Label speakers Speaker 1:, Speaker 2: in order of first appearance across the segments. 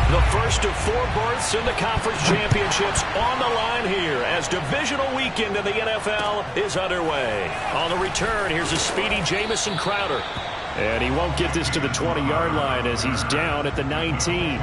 Speaker 1: The first of 4 berths in the conference championships on the line here as divisional weekend of the NFL is underway. On the return, here's a speedy Jamison Crowder. And he won't get this to the 20-yard line as he's down at the 19.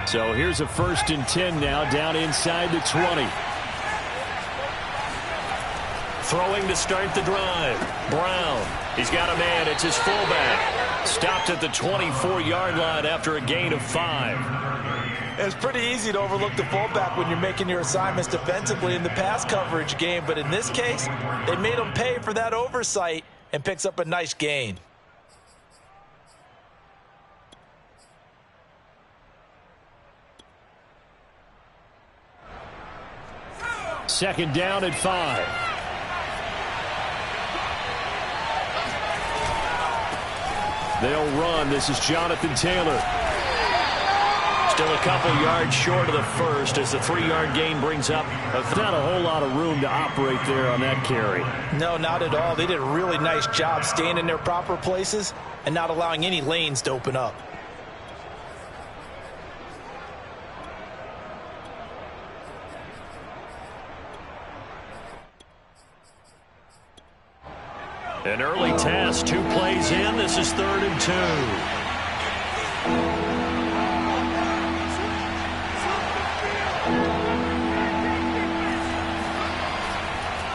Speaker 1: So here's a 1st and 10 now down inside the 20. Throwing to start the drive. Brown. He's got a man. It's his fullback. Stopped at the 24-yard line after a gain of 5.
Speaker 2: It's pretty easy to overlook the fullback when you're making your assignments defensively in the pass coverage game. But in this case, they made him pay for that oversight and picks up a nice gain.
Speaker 1: Second down at 5. They'll run. This is Jonathan Taylor. Still a couple yards short of the first as the 3-yard gain brings up. Not a whole lot of room to operate there on that carry.
Speaker 2: No, not at all. They did a really nice job staying in their proper places and not allowing any lanes to open up.
Speaker 1: An early test, 2 plays in. This is 3rd and 2.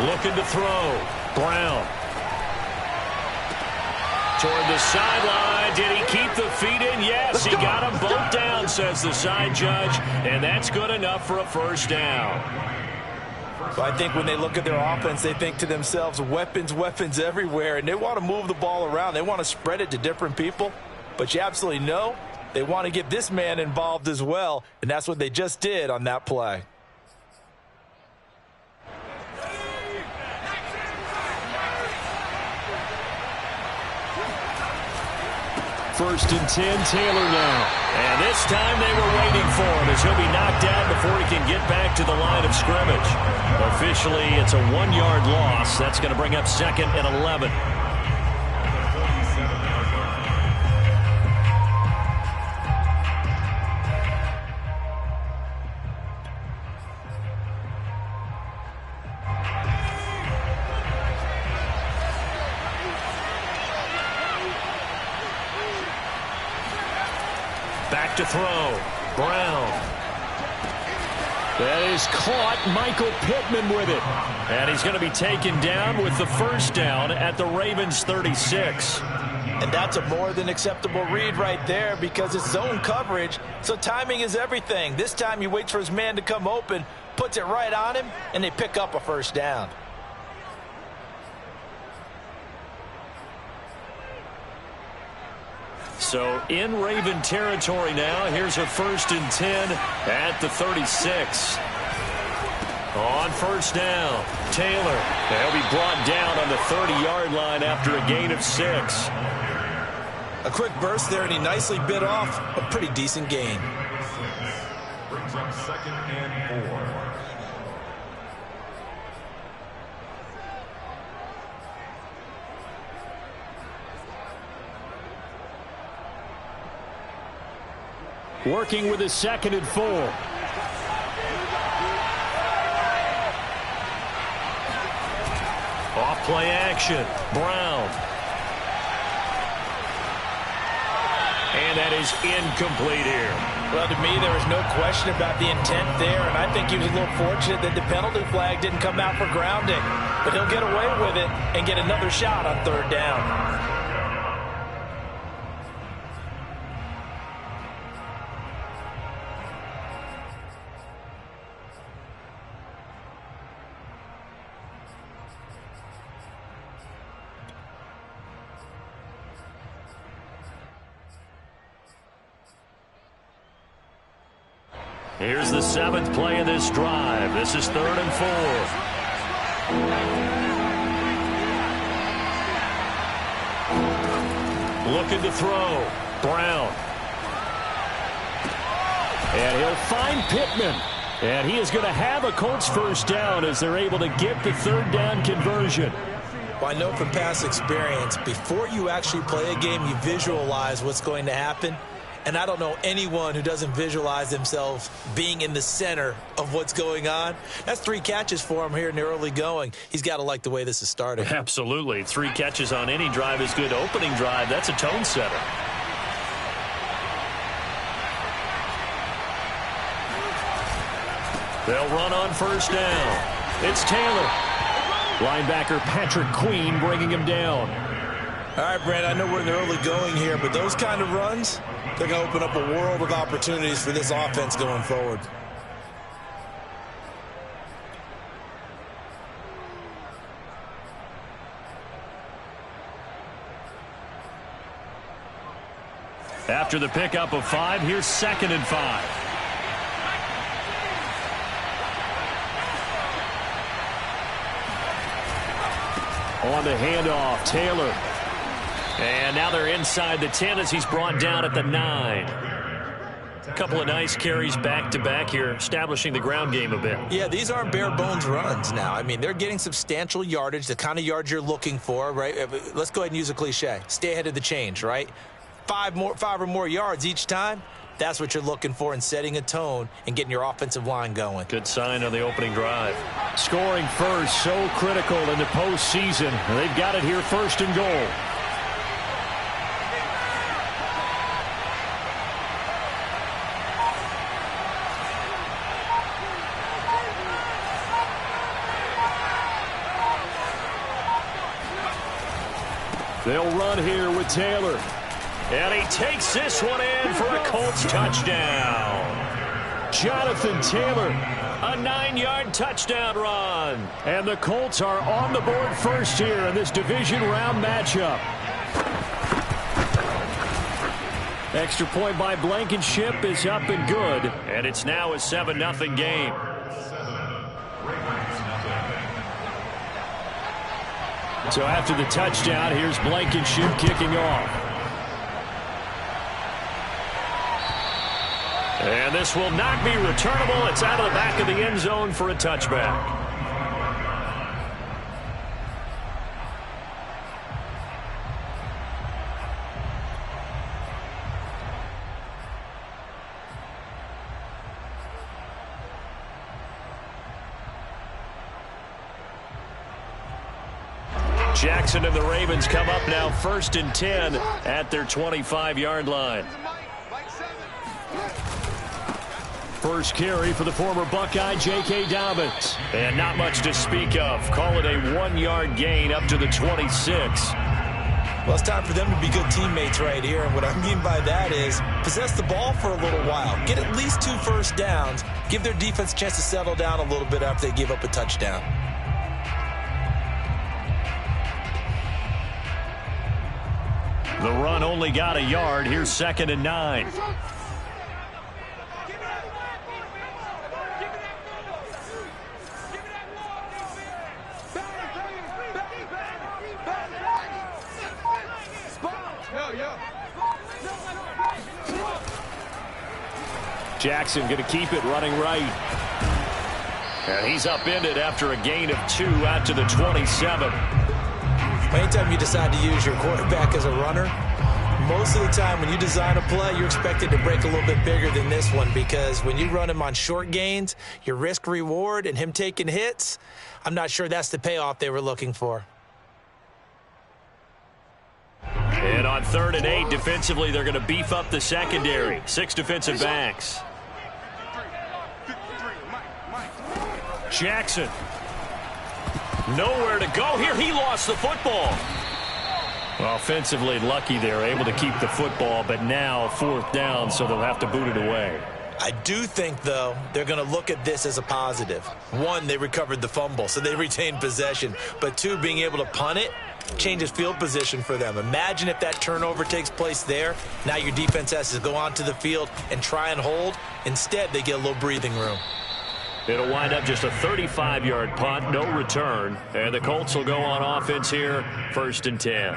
Speaker 1: Looking to throw. Brown. Toward the sideline. Did he keep the feet in? Yes, he got them both down, says the side judge. And that's good enough for a 1st down.
Speaker 2: So I think when they look at their offense, they think to themselves, weapons, weapons everywhere, and they want to move the ball around. They want to spread it to different people, but you absolutely know they want to get this man involved as well, and that's what they just did on that play.
Speaker 1: First and 10, Taylor now. And this time they were waiting for him as he'll be knocked out before he can get back to the line of scrimmage. Officially, it's a 1-yard loss. That's going to bring up 2nd and 11. Back to throw. Brown. That is caught. Michael Pittman with it. And he's going to be taken down with the 1st down at the Ravens 36.
Speaker 2: And that's a more than acceptable read right there because it's zone coverage, so timing is everything. This time he waits for his man to come open, puts it right on him, and they pick up a 1st down.
Speaker 1: So in Raven territory now. Here's a 1st and 10 at the 36. On 1st down, Taylor. They'll be brought down on the 30-yard line after a gain of 6.
Speaker 2: A quick burst there, and he nicely bit off a pretty decent gain.
Speaker 3: Brings up 2nd and 4.
Speaker 1: Working with his 2nd and 4. Off play action. Brown. And that is incomplete here.
Speaker 2: Well, to me, there was no question about the intent there, and I think he was a little fortunate that the penalty flag didn't come out for grounding. But he'll get away with it and get another shot on 3rd down.
Speaker 1: Here's the 7th play of this drive. This is 3rd and 4. Looking to throw. Brown. And he'll find Pittman. And he is going to have a Colts first down as they're able to get the third down conversion.
Speaker 2: Well, I know from past experience, before you actually play a game, you visualize what's going to happen. And I don't know anyone who doesn't visualize themselves being in the center of what's going on. That's 3 catches for him here in the early going. He's got to like the way this is starting.
Speaker 1: Absolutely. 3 catches on any drive is good. Opening drive, that's a tone setter. They'll run on first down. It's Taylor. Linebacker Patrick Queen bringing him down.
Speaker 2: All right, Brent, I know we're in the early going here, but those kind of runs, they're going to open up a world of opportunities for this offense going forward.
Speaker 1: After the pickup of 5, here's 2nd and 5. On the handoff, Taylor. And now they're inside the 10 as he's brought down at the 9. A couple of nice carries back-to-back here, establishing the ground game a bit.
Speaker 2: Yeah, these aren't bare-bones runs now. I mean, they're getting substantial yardage, the kind of yards you're looking for, right? Let's go ahead and use a cliche. Stay ahead of the change, right? 5 or more yards each time. That's what you're looking for in setting a tone and getting your offensive line going.
Speaker 1: Good sign on the opening drive. Scoring first, so critical in the postseason. They've got it here, 1st and goal. They'll run here with Taylor. And he takes this one in for a Colts touchdown. Jonathan Taylor, a 9-yard touchdown run. And the Colts are on the board first here in this division round matchup. Extra point by Blankenship is up and good. And it's now a 7-0 game. So after the touchdown, here's Blankenship kicking off. And this will not be returnable. It's out of the back of the end zone for a touchback. Jackson and the Ravens come up now 1st and 10 at their 25-yard line. First carry for the former Buckeye, J.K. Dobbins. And not much to speak of. Call it a 1-yard gain up to the 26.
Speaker 2: Well, it's time for them to be good teammates right here. And what I mean by that is possess the ball for a little while. Get at least 2 first downs. Give their defense a chance to settle down a little bit after they give up a touchdown.
Speaker 1: The run only got a yard. Here's 2nd and 9. Jackson going to keep it running right. And he's upended after a gain of 2 out to the 27.
Speaker 2: Anytime you decide to use your quarterback as a runner, most of the time when you design a play, you're expected to break a little bit bigger than this one, because when you run him on short gains, your risk-reward and him taking hits, I'm not sure that's the payoff they were looking for.
Speaker 1: And on 3rd and 8, defensively, they're going to beef up the secondary. 6 defensive backs. Jackson. Nowhere to go here. He lost the football. Offensively lucky they're able to keep the football, but now 4th down, so they'll have to boot it away.
Speaker 2: I do think, though, they're going to look at this as a positive. 1, they recovered the fumble, so they retained possession. But 2, being able to punt it changes field position for them. Imagine if that turnover takes place there. Now your defense has to go onto the field and try and hold. Instead, they get a little breathing room.
Speaker 1: It'll wind up just a 35-yard punt, no return. And the Colts will go on offense here, 1st and 10.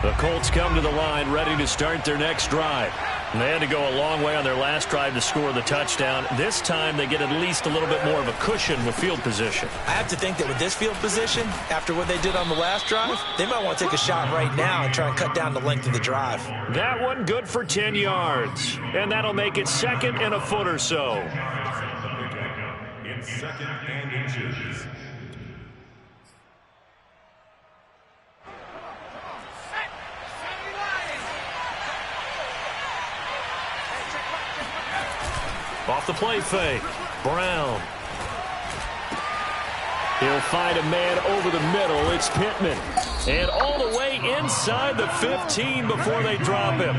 Speaker 1: The Colts come to the line ready to start their next drive. And they had to go a long way on their last drive to score the touchdown. This time they get at least a little bit more of a cushion with field position.
Speaker 2: I have to think that with this field position, after what they did on the last drive, they might want to take a shot right now and try and cut down the length of the drive.
Speaker 1: That one good for 10 yards. And that'll make it 2nd and a foot or so.
Speaker 3: In 2nd and inches.
Speaker 1: Off the play fake. Brown. He'll find a man over the middle. It's Pittman. And all the way inside the 15 before they drop him.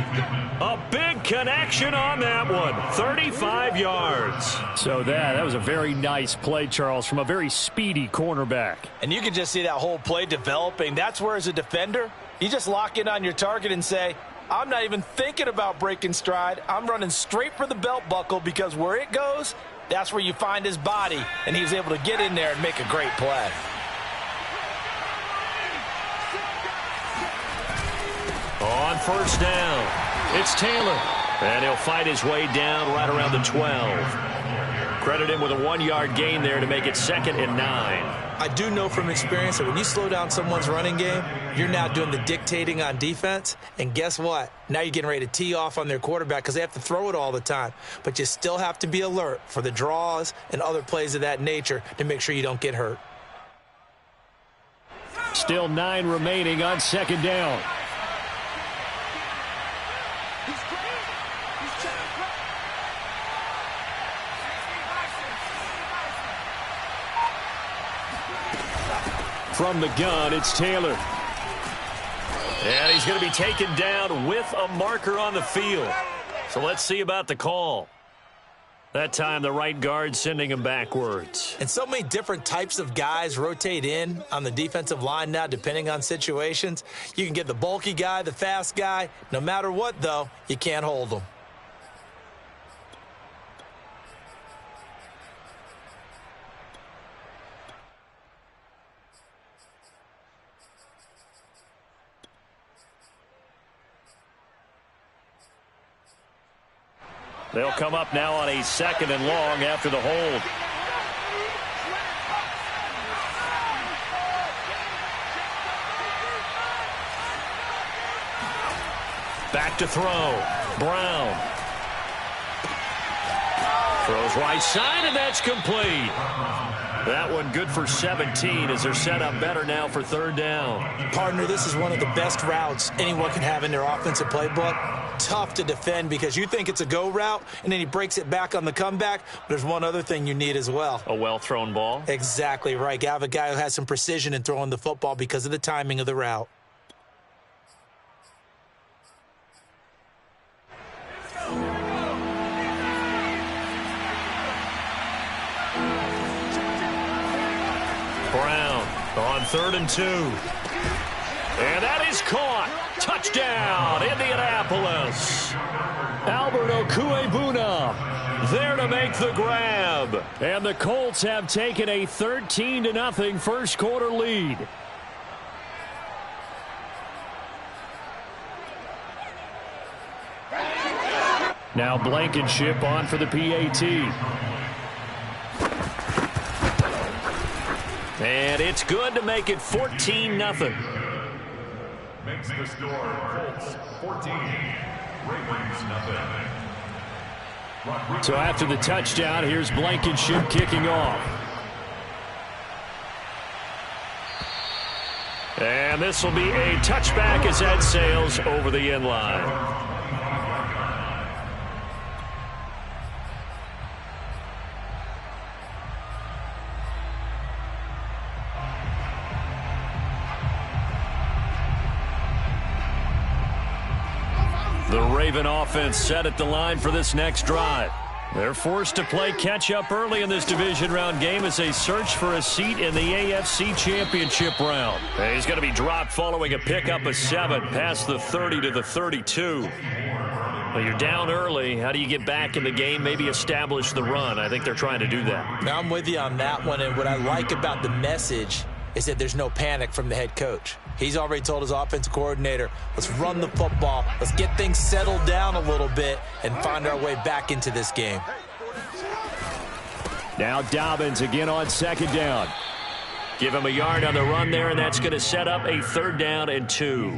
Speaker 1: A big connection on that one. 35 yards. So that was a very nice play, Charles, from a very speedy cornerback.
Speaker 2: And you can just see that whole play developing. That's where, as a defender, you just lock in on your target and say, I'm not even thinking about breaking stride. I'm running straight for the belt buckle, because where it goes, that's where you find his body. And he was able to get in there and make a great play.
Speaker 1: On 1st down, it's Taylor. And he'll fight his way down right around the 12. Credit him with a 1-yard gain there to make it 2nd and 9.
Speaker 2: I do know from experience that when you slow down someone's running game, you're now doing the dictating on defense. And guess what? Now you're getting ready to tee off on their quarterback because they have to throw it all the time. But you still have to be alert for the draws and other plays of that nature to make sure you don't get hurt.
Speaker 1: Still 9 remaining on 2nd down. From the gun, it's Taylor. And he's going to be taken down with a marker on the field. So let's see about the call. That time, the right guard sending him backwards.
Speaker 2: And so many different types of guys rotate in on the defensive line now, depending on situations. You can get the bulky guy, the fast guy. No matter what, though, you can't hold them.
Speaker 1: They'll come up now on a 2nd and long after the hold. Back to throw. Brown. Throws right side, and that's complete. That one good for 17 as they're set up better now for 3rd down.
Speaker 2: Partner, this is one of the best routes anyone can have in their offensive playbook. Tough to defend because you think it's a go route, and then he breaks it back on the comeback. There's one other thing you need as well.
Speaker 1: A well-thrown ball?
Speaker 2: Exactly right. You have a guy who has some precision in throwing the football because of the timing of the route.
Speaker 1: Brown on 3rd and 2. And that is caught. Touchdown, Indianapolis. Albert Okuebuna there to make the grab. And the Colts have taken a 13-0 first quarter lead. Now Blankenship on for the PAT. And it's good to make it 14-0.
Speaker 3: Makes the score Colts 14, Ravens nothing.
Speaker 1: So after the touchdown, here's Blankenship kicking off. And this will be a touchback as that sails over the end line. The Raven offense set at the line for this next drive. They're forced to play catch-up early in this division round game as they search for a seat in the AFC Championship round. And he's going to be dropped following a pickup of 7 past the 30 to the 32. Well, you're down early. How do you get back in the game, maybe establish the run? I think they're trying to do that.
Speaker 2: Now, I'm with you on that one, and what I like about the message is that there's no panic from the head coach. He's already told his offensive coordinator, let's run the football, let's get things settled down a little bit and find our way back into this game.
Speaker 1: Now Dobbins again on 2nd down. Give him a yard on the run there, and that's going to set up a 3rd down and 2.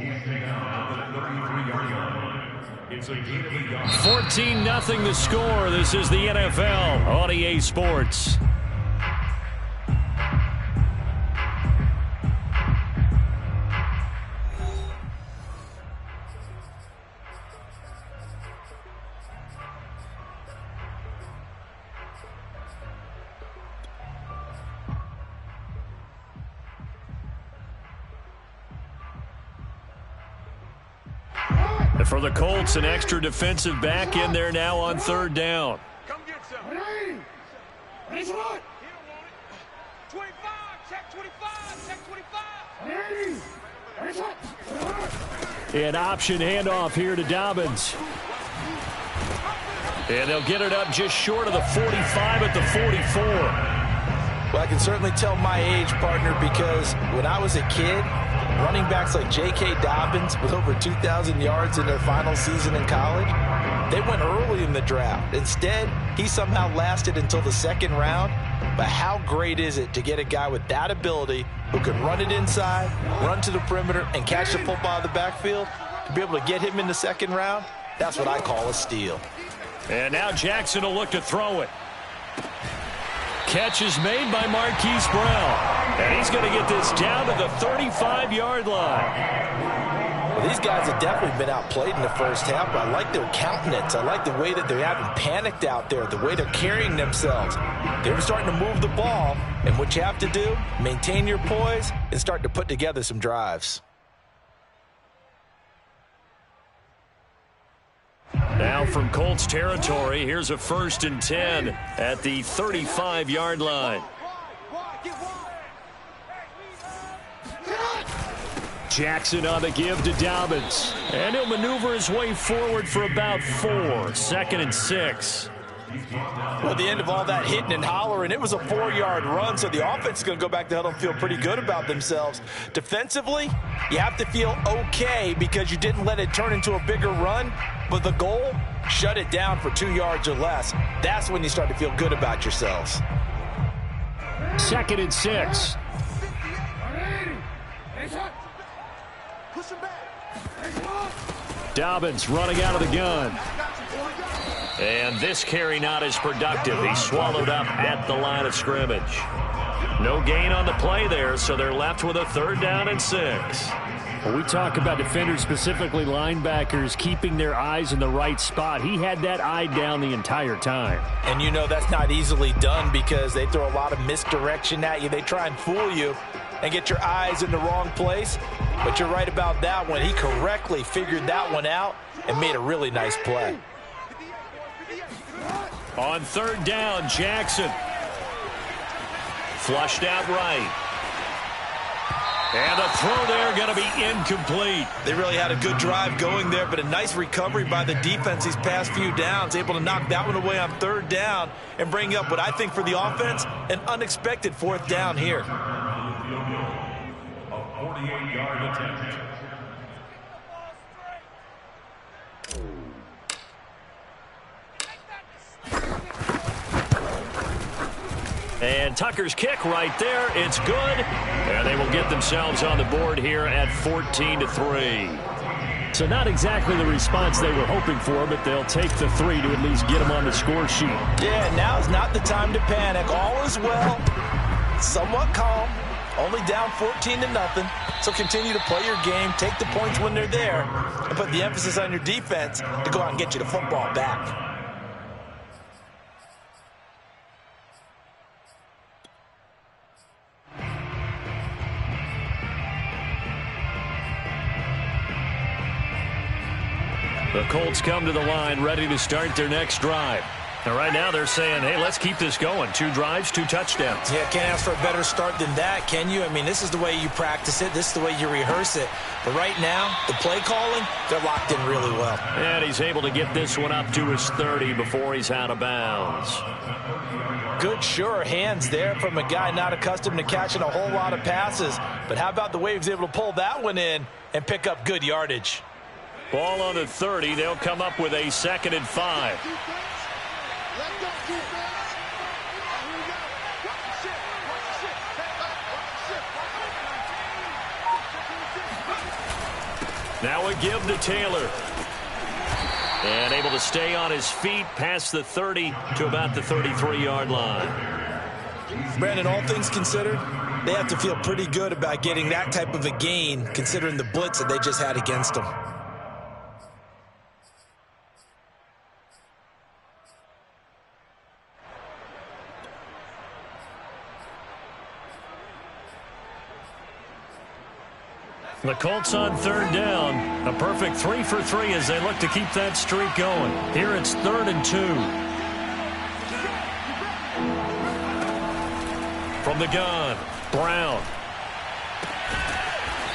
Speaker 1: 14-0 the score. This is the NFL on EA Sports. And for the Colts, an extra defensive back in there now on 3rd down.
Speaker 4: Come get some. 25, check 25, check 25.
Speaker 1: An option handoff here to Dobbins. And they'll get it up just short of the 45 at the 44.
Speaker 2: Well, I can certainly tell my age, partner, because when I was a kid, running backs like J.K. Dobbins with over 2,000 yards in their final season in college, they went early in the draft. Instead, he somehow lasted until the 2nd round. But how great is it to get a guy with that ability who can run it inside, run to the perimeter, and catch the football out of the backfield? To be able to get him in the 2nd round, that's what I call a steal.
Speaker 1: And now Jackson will look to throw it. Catch is made by Marquise Brown. And he's going to get this down to the 35-yard line.
Speaker 2: Well, these guys have definitely been outplayed in the first half, but I like their countenance. I like the way that they haven't panicked out there, the way they're carrying themselves. They're starting to move the ball, and what you have to do, maintain your poise and start to put together some drives.
Speaker 1: Now from Colts territory, here's a 1st and 10 at the 35-yard line. Jackson on the give to Dobbins. And he'll maneuver his way forward for about 4. 2nd and 6.
Speaker 2: Well, at the end of all that hitting and hollering, it was a 4-yard run, so the offense is going to go back to huddle and feel pretty good about themselves. Defensively, you have to feel okay because you didn't let it turn into a bigger run, but the goal, shut it down for 2 yards or less. That's when you start to feel good about yourselves.
Speaker 1: 2nd and 6. Dobbins running out of the gun. And this carry not as productive. He's swallowed up at the line of scrimmage. No gain on the play there, so they're left with a 3rd down and 6. When we talk about defenders, specifically linebackers, keeping their eyes in the right spot, he had that eye down the entire time.
Speaker 2: And you know that's not easily done because they throw a lot of misdirection at you. They try and fool you and get your eyes in the wrong place. But you're right about that one. He correctly figured that one out and made a really nice play.
Speaker 1: On 3rd down, Jackson. Flushed out right. And the throw there going to be incomplete.
Speaker 2: They really had a good drive going there, but a nice recovery by the defense these past few downs, able to knock that one away on 3rd down and bring up what I think for the offense, an unexpected 4th down here.
Speaker 3: A 48-yard attempt.
Speaker 1: And Tucker's kick right there. It's good. And they will get themselves on the board here at 14-3. So not exactly the response they were hoping for, but they'll take the 3 to at least get them on the score sheet.
Speaker 2: Yeah, now is not the time to panic. All is well. Somewhat calm. Only down 14-0. So continue to play your game, take the points when they're there, and put the emphasis on your defense to go out and get you the football back.
Speaker 1: The Colts come to the line ready to start their next drive. And right now they're saying, hey, let's keep this going. 2 drives, 2 touchdowns.
Speaker 2: Yeah, can't ask for a better start than that, can you? I mean, this is the way you practice it. This is the way you rehearse it. But right now, the play calling, they're locked in really well.
Speaker 1: And he's able to get this one up to his 30 before he's out of bounds.
Speaker 2: Good, sure hands there from a guy not accustomed to catching a whole lot of passes. But how about the way he was able to pull that one in and pick up good yardage?
Speaker 1: Ball on the 30. They'll come up with a 2nd and 5. Now a give to Taylor. And able to stay on his feet past the 30 to about the 33-yard line.
Speaker 2: Brandon, all things considered, they have to feel pretty good about getting that type of a gain considering the blitz that they just had against them.
Speaker 1: The Colts on 3rd down. A perfect 3 for 3 as they look to keep that streak going. Here it's 3rd and 2. From the gun, Brown.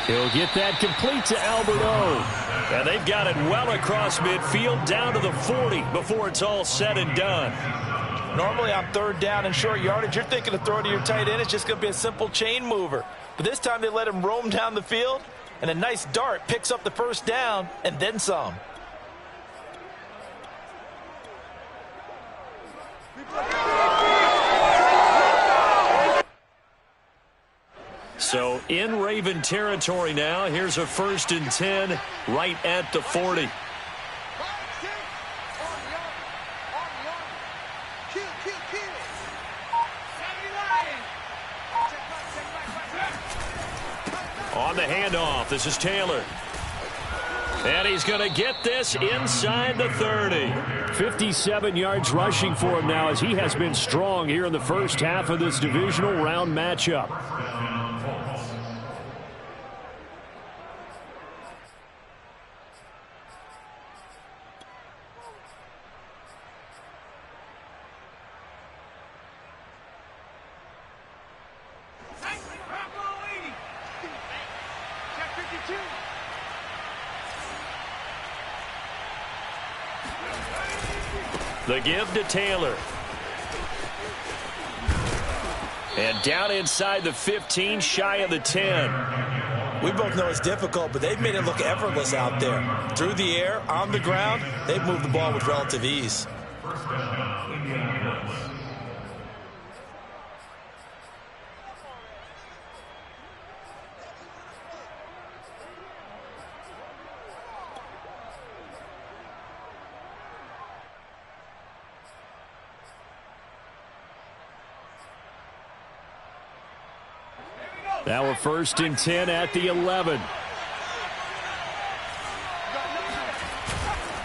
Speaker 1: He'll get that complete to Alberto. And they've got it well across midfield down to the 40 before it's all said and done.
Speaker 2: Normally on 3rd down and short yardage, you're thinking of throwing to your tight end. It's just going to be a simple chain mover. But this time they let him roam down the field, and a nice dart picks up the 1st down and then some.
Speaker 1: So in Raven territory now. Here's a 1st and 10 right at the 40. On the handoff, this is Taylor. And he's going to get this inside the 30. 57 yards rushing for him now as he has been strong here in the first half of this divisional round matchup. The give to Taylor. And down inside the 15, shy of the 10.
Speaker 2: We both know it's difficult, but they've made it look effortless out there. Through the air, on the ground, they've moved the ball with relative ease.
Speaker 1: Now a 1st and 10 at the 11.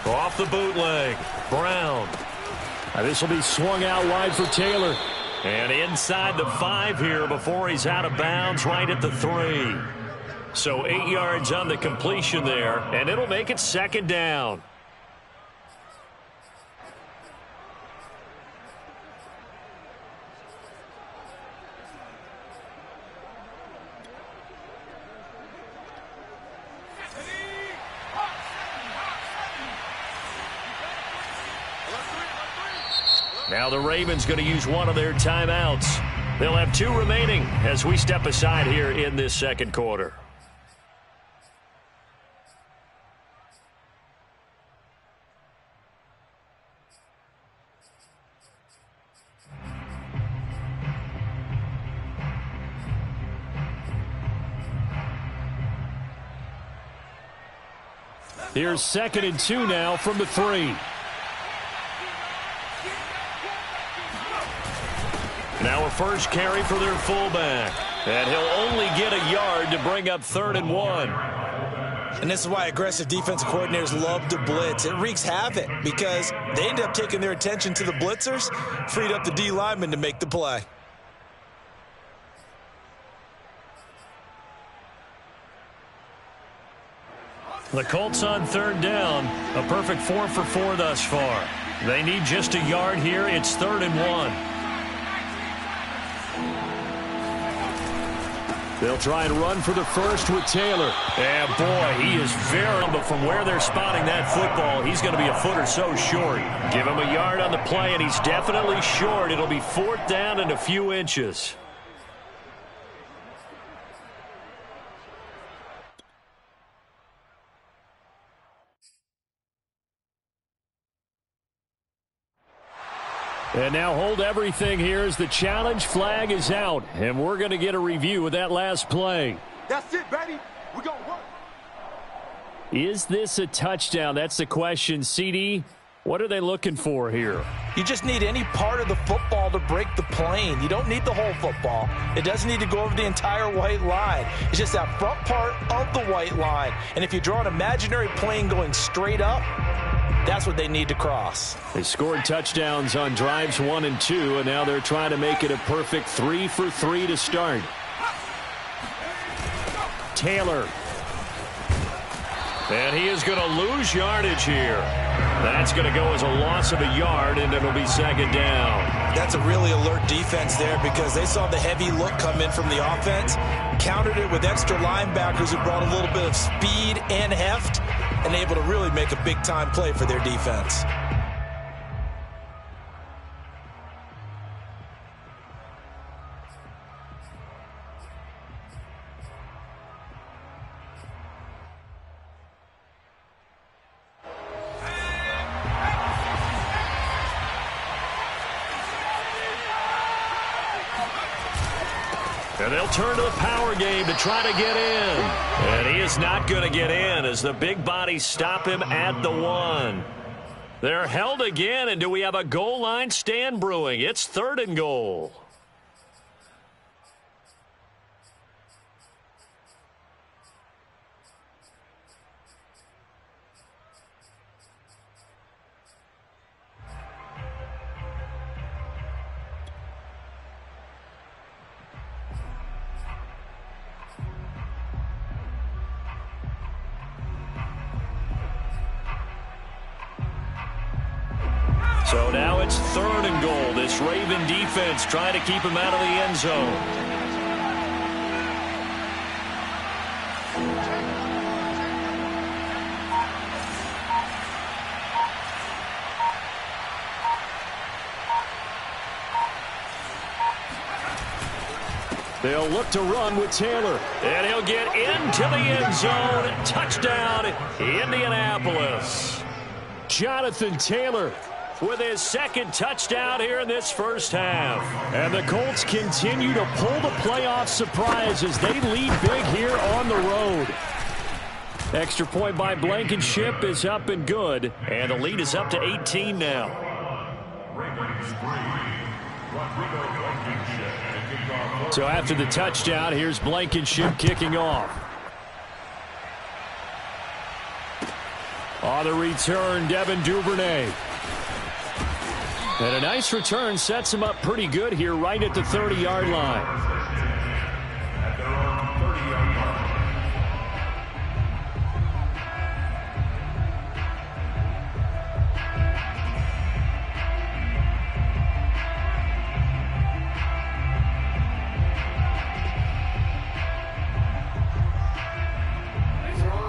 Speaker 1: Off the bootleg, Brown. Now this will be swung out wide for Taylor. And inside the 5 here before he's out of bounds right at the 3. So 8 yards on the completion there, and it'll make it 2nd down. Now the Ravens going to use one of their timeouts. They'll have 2 remaining as we step aside here in this 2nd quarter. Here's 2nd and 2 now from the 3. Now a first carry for their fullback. And he'll only get a yard to bring up 3rd and 1.
Speaker 2: And this is why aggressive defensive coordinators love to blitz. It wreaks havoc because they end up taking their attention to the blitzers, freed up the D lineman to make the play.
Speaker 1: The Colts on 3rd down. A perfect 4 for 4 thus far. They need just a yard here. It's 3rd and 1. They'll try and run for the first with Taylor. And boy, he is very, but from where they're spotting that football, he's going to be a foot or so short. Give him a yard on the play, and he's definitely short. It'll be 4th down and a few inches. And now hold everything here as the challenge flag is out. And we're going to get a review of that last play.
Speaker 4: That's it, baby. We're going to work.
Speaker 1: Is this a touchdown? That's the question. CD, what are they looking for here?
Speaker 2: You just need any part of the football to break the plane. You don't need the whole football. It doesn't need to go over the entire white line. It's just that front part of the white line. And if you draw an imaginary plane going straight up, that's what they need to cross.
Speaker 1: They scored touchdowns on drives 1 and 2, and now they're trying to make it a perfect 3 for 3 to start. Taylor. And he is going to lose yardage here. That's going to go as a loss of a yard, and it'll be 2nd down.
Speaker 2: That's a really alert defense there because they saw the heavy look come in from the offense, countered it with extra linebackers who brought a little bit of speed and heft, and able to really make a big-time play for their defense.
Speaker 1: And they'll turn to the power game to try to get in. And he is not going to get in as the big bodies stop him at the 1. They're held again, and do we have a goal line stand brewing? It's 3rd and goal. So now it's 3rd and goal. This Raven defense trying to keep him out of the end zone. They'll look to run with Taylor. And he'll get into the end zone. Touchdown, Indianapolis. Jonathan Taylor with his 2nd touchdown here in this first half. And the Colts continue to pull the playoff surprise as they lead big here on the road. Extra point by Blankenship is up and good. And the lead is up to 18 now. So after the touchdown, here's Blankenship kicking off. On the return, Devin Duvernay. And a nice return sets him up pretty good here right at the 30-yard line.
Speaker 3: At their own 30-yard line.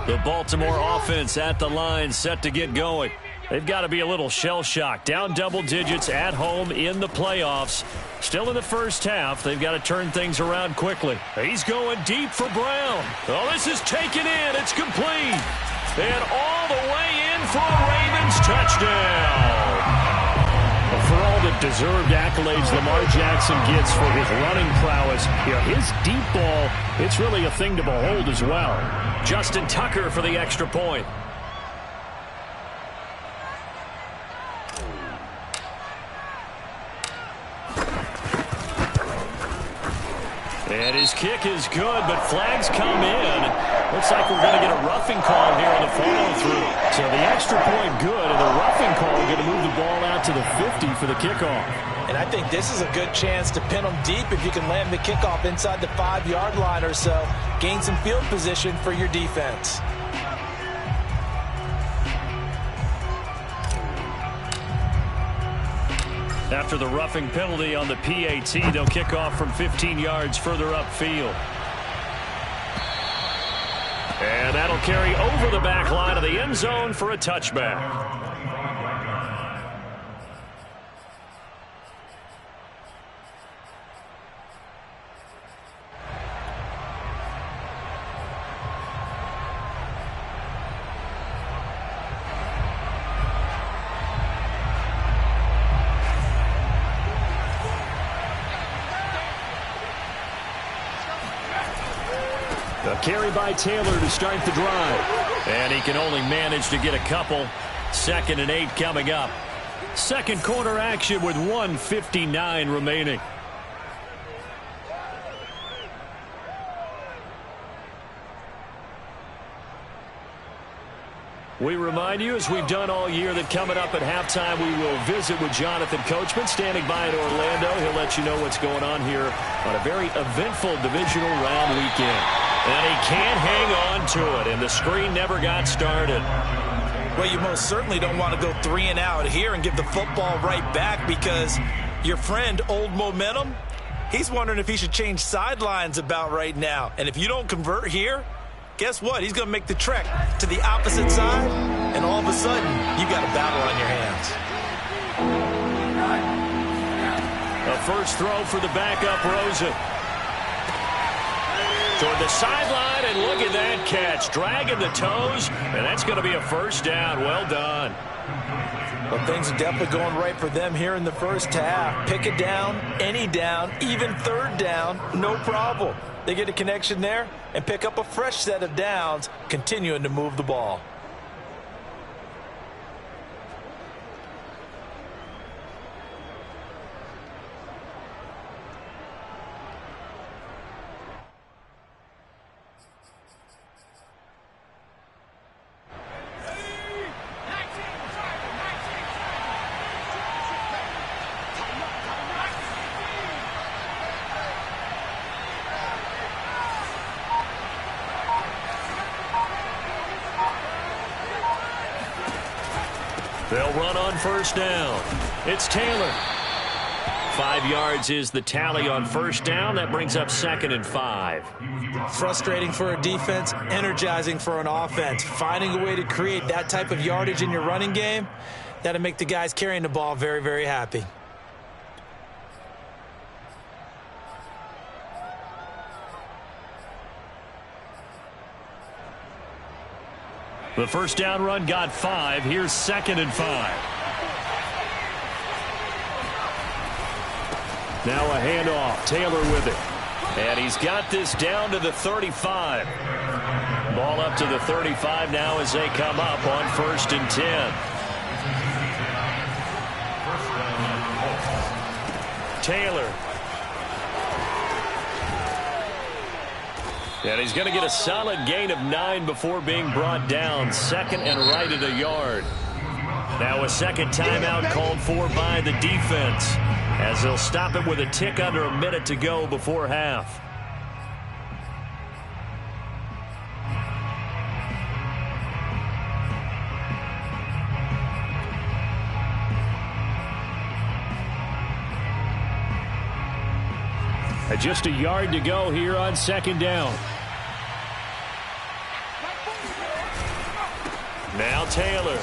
Speaker 1: The Baltimore offense at the line, set to get going. They've got to be a little shell-shocked. Down double digits at home in the playoffs. Still in the first half. They've got to turn things around quickly. He's going deep for Brown. Oh, this is taken in. It's complete. And all the way in for a Ravens touchdown. For all the deserved accolades Lamar Jackson gets for his running prowess, his deep ball, it's really a thing to behold as well. Justin Tucker for the extra point. And his kick is good, but flags come in. Looks like we're going to get a roughing call here on the follow-through. So the extra point good, and the roughing call going to move the ball out to the 50 for the kickoff.
Speaker 2: And I think this is a good chance to pin them deep if you can land the kickoff inside the 5-yard line or so. Gain some field position for your defense.
Speaker 1: After the roughing penalty on the PAT, they'll kick off from 15 yards further upfield. And that'll carry over the back line of the end zone for a touchback. A carry by Taylor to start the drive. And he can only manage to get a couple. 2nd and 8 coming up. Second quarter action with 1:59 remaining. We remind you, as we've done all year, that coming up at halftime we will visit with Jonathan Coachman standing by in Orlando. He'll let you know what's going on here on a very eventful divisional round weekend. And he can't hang on to it, and the screen never got started.
Speaker 2: Well, you most certainly don't want to go 3 and out here and give the football right back, because your friend, Old Momentum, he's wondering if he should change sidelines about right now. And if you don't convert here, guess what? He's going to make the trek to the opposite side, and all of a sudden, you got a battle on your hands.
Speaker 1: A first throw for the backup, Rosen. Toward the sideline, and look at that catch. Dragging the toes, and that's going to be a first down. Well done.
Speaker 2: Well, things are definitely going right for them here in the first half. Pick it down, any down, even third down, no problem. They get a connection there and pick up a fresh set of downs, continuing to move the ball.
Speaker 1: They'll run on first down. It's Taylor. 5 yards is the tally on first down. That brings up 2nd and 5.
Speaker 2: Frustrating for a defense, energizing for an offense. Finding a way to create that type of yardage in your running game, that'll make the guys carrying the ball very, very happy.
Speaker 1: The first down run got 5. Here's 2nd and 5. Now a handoff. Taylor with it. And he's got this down to the 35. Ball up to the 35 now as they come up on 1st and 10. Taylor. And he's going to get a solid gain of 9 before being brought down. 2nd and right at a yard. Now a second timeout called for by the defense, as they'll stop it with a tick under a minute to go before half. Just a yard to go here on 2nd down. Now Taylor.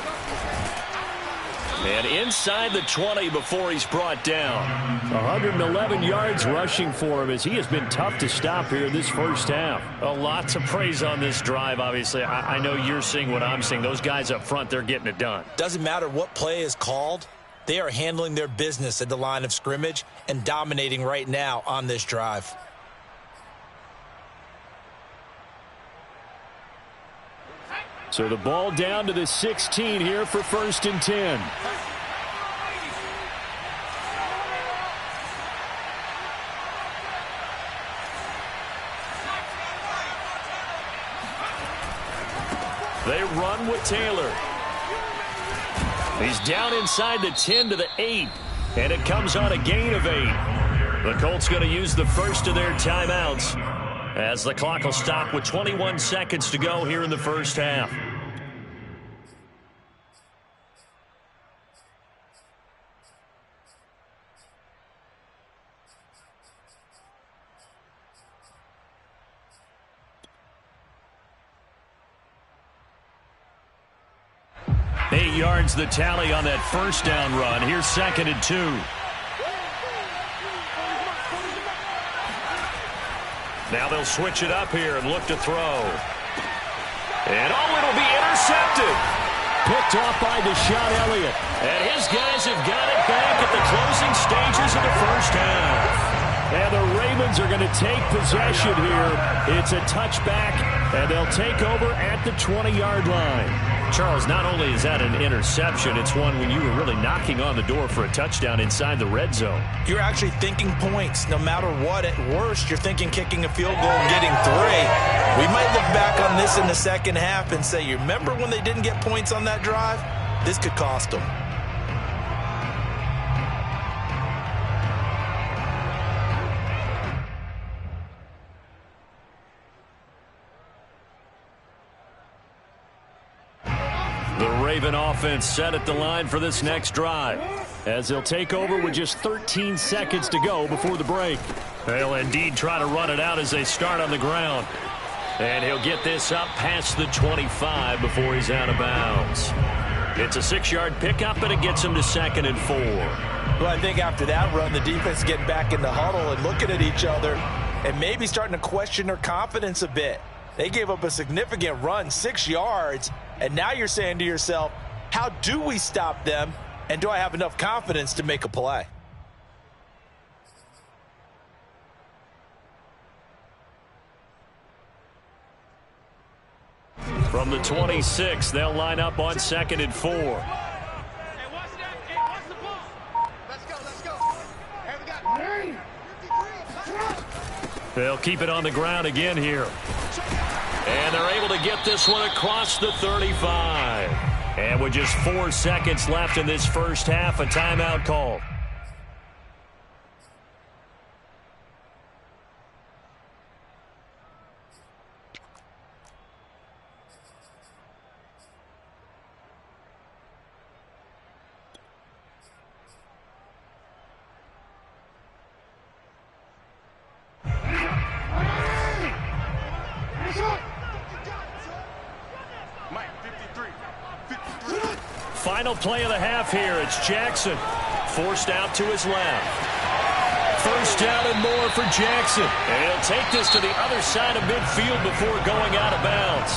Speaker 1: And inside the 20 before he's brought down. 111 yards rushing for him, as he has been tough to stop here this first half. A lot to praise on this drive, obviously. I know you're seeing what I'm seeing. Those guys up front, they're getting it done.
Speaker 2: Doesn't matter what play is called. They are handling their business at the line of scrimmage and dominating right now on this drive.
Speaker 1: So the ball down to the 16 here for 1st and 10. They run with Taylor. He's down inside the 10 to the 8, and it comes on a gain of 8. The Colts going to use the first of their timeouts, as the clock will stop with 21 seconds to go here in the first half. 8 yards the tally on that first down run. Here's 2nd and 2. Now they'll switch it up here and look to throw. And it'll be intercepted. Picked off by Deshaun Elliott. And his guys have got it back at the closing stages of the first half. And the Ravens are going to take possession here. It's a touchback, and they'll take over at the 20-yard line. Charles, not only is that an interception, it's one when you were really knocking on the door for a touchdown inside the red zone.
Speaker 2: You're actually thinking points. No matter what, at worst, you're thinking kicking a field goal and getting 3. We might look back on this in the second half and say, you remember when they didn't get points on that drive? This could cost them.
Speaker 1: The Raven offense set at the line for this next drive, as they'll take over with just 13 seconds to go before the break. They'll indeed try to run it out as they start on the ground. And he'll get this up past the 25 before he's out of bounds. It's a 6-yard pickup, and it gets him to 2nd and 4.
Speaker 2: Well, I think after that run, the defense is getting back in the huddle and looking at each other and maybe starting to question their confidence a bit. They gave up a significant run, 6 yards, and now you're saying to yourself, how do we stop them, and do I have enough confidence to make a play?
Speaker 1: From the 26, they'll line up on 2nd and 4. They'll keep it on the ground again here. And they're able to get this one across the 35. And with just 4 seconds left in this first half, a timeout call. Final play of the half here. It's Jackson forced out to his left. First down and more for Jackson. And he'll take this to the other side of midfield before going out of bounds.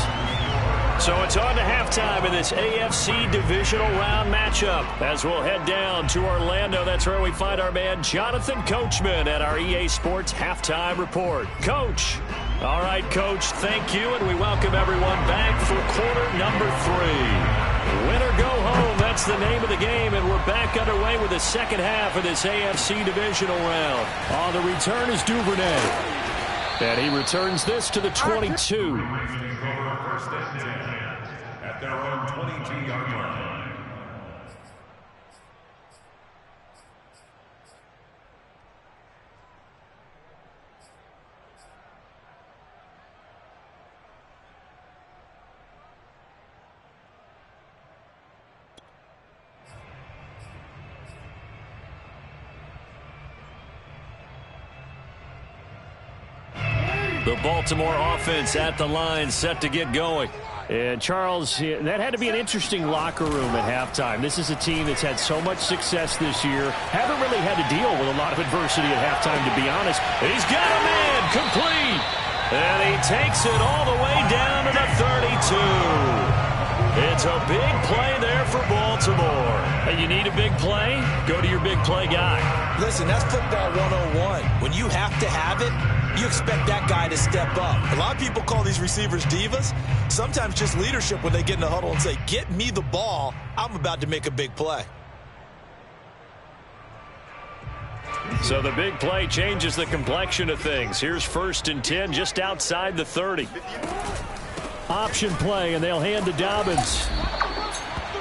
Speaker 1: So it's on to halftime in this AFC divisional round matchup. As we'll head down to Orlando, that's where we find our man Jonathan Coachman at our EA Sports Halftime Report. Coach. All right, Coach, thank you, and we welcome everyone back for quarter number 3. Win or go home, that's the name of the game, and we're back underway with the second half of this AFC divisional round. On the return is Duvernay, and he returns this to the 22.
Speaker 3: First and 10 at their own 22-yard line.
Speaker 1: The Baltimore offense at the line, set to get going. And Charles, that had to be an interesting locker room at halftime. This is a team that's had so much success this year. Haven't really had to deal with a lot of adversity at halftime, to be honest. He's got a man complete. And he takes it all the way down to the 32. It's a big play there for Baltimore. Hey, you need a big play? Go to your big play guy.
Speaker 2: Listen, that's football 101. When you have to have it, you expect that guy to step up. A lot of people call these receivers divas. Sometimes just leadership when they get in the huddle and say, get me the ball. I'm about to make a big play.
Speaker 1: So the big play changes the complexion of things. Here's 1st and 10 just outside the 30. Option play, and they'll hand to Dobbins.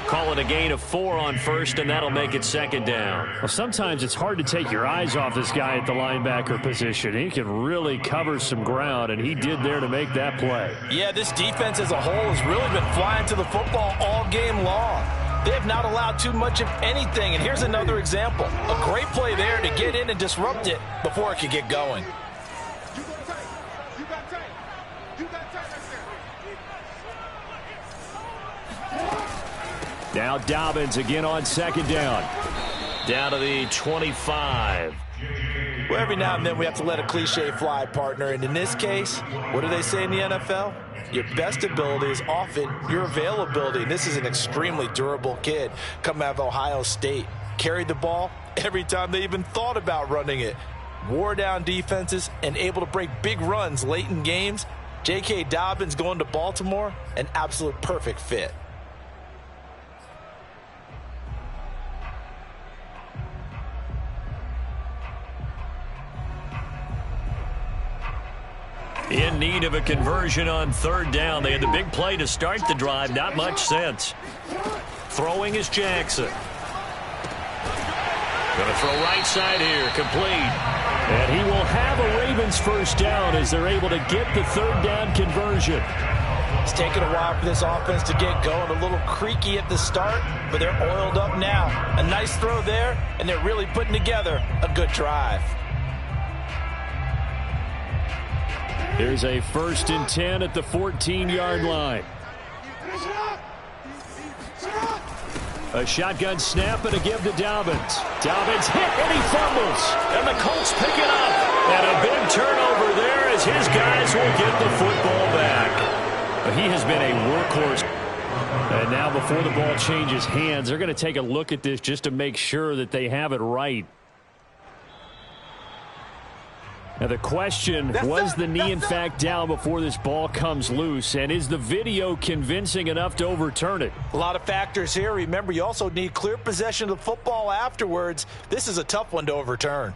Speaker 1: Call it a gain of 4 on 1st, and that'll make it 2nd down. Well, sometimes it's hard to take your eyes off this guy at the linebacker position. He can really cover some ground, and he did there to make that play.
Speaker 2: Yeah, this defense as a whole has really been flying to the football all game long. They have not allowed too much of anything, and here's another example. A great play there to get in and disrupt it before it could get going.
Speaker 1: Now Dobbins again on second down. Down to the 25.
Speaker 2: Well, every now and then we have to let a cliche fly, partner. And in this case, what do they say in the NFL? Your best ability is often your availability. And this is an extremely durable kid coming out of Ohio State. Carried the ball every time they even thought about running it. Wore down defenses and able to break big runs late in games. J.K. Dobbins going to Baltimore, an absolute perfect fit.
Speaker 1: In need of a conversion on third down. They had the big play to start the drive. Not much sense. Throwing is Jackson. Going to throw right side here. Complete. And he will have a Ravens first down as they're able to get the third down conversion.
Speaker 2: It's taken a while for this offense to get going. A little creaky at the start, but they're oiled up now. A nice throw there, and they're really putting together a good drive.
Speaker 1: Here's a 1st and 10 at the 14-yard line. A shotgun snap and a give to Dobbins. Dobbins hit and he fumbles. And the Colts pick it up. And a big turnover there as his guys will get the football back. He has been a workhorse. And now before the ball changes hands, they're going to take a look at this just to make sure that they have it right. Now the question, was the knee in fact down before this ball comes loose? And is the video convincing enough to overturn it?
Speaker 2: A lot of factors here. Remember, you also need clear possession of the football afterwards. This is a tough one to overturn.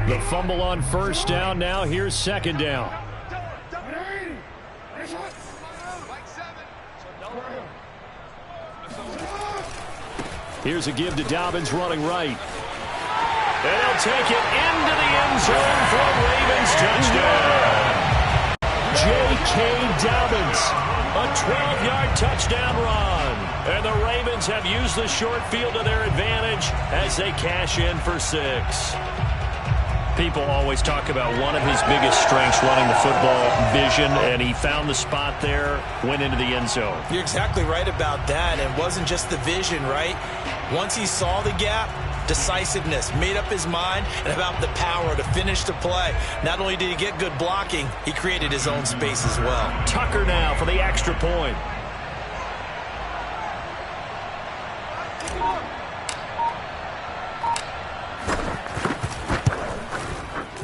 Speaker 1: The fumble on first down. Now here's second down. Here's a give to Dobbins running right. And he'll take it into the end zone for a Ravens touchdown. J.K. Dobbins, a 12-yard touchdown run. And the Ravens have used the short field to their advantage as they cash in for 6. People always talk about one of his biggest strengths, running the football, vision, and he found the spot there, went into the end zone.
Speaker 2: You're exactly right about that. It wasn't just the vision, right? Once he saw the gap, decisiveness, made up his mind, and about the power to finish the play. Not only did he get good blocking, he created his own space as well.
Speaker 1: Tucker now for the extra point.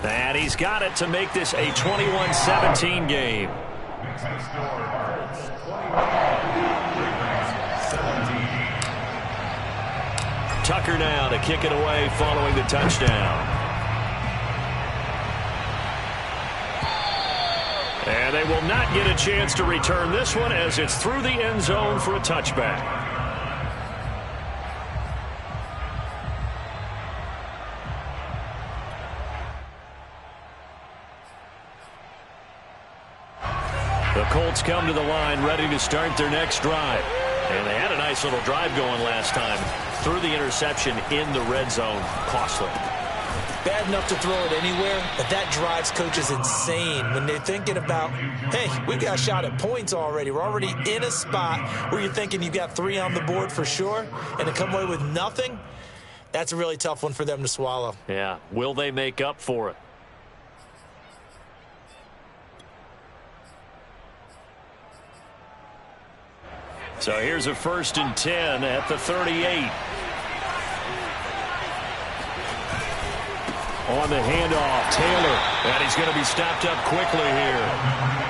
Speaker 1: And he's got it to make this a 21-17 game. Tucker now to kick it away following the touchdown. And they will not get a chance to return this one as it's through the end zone for a touchback. The Colts come to the line ready to start their next drive. And they had a nice little drive going last time. Threw the interception in the red zone. Costly.
Speaker 2: Bad enough to throw it anywhere, but that drives coaches insane when they're thinking about, hey, we've got a shot at points already. We're already in a spot where you're thinking you've got 3 on the board for sure, and to come away with nothing, that's a really tough one for them to swallow.
Speaker 1: Yeah. Will they make up for it? So here's a 1st and 10 at the 38. On the handoff, Taylor. And he's going to be stopped up quickly here.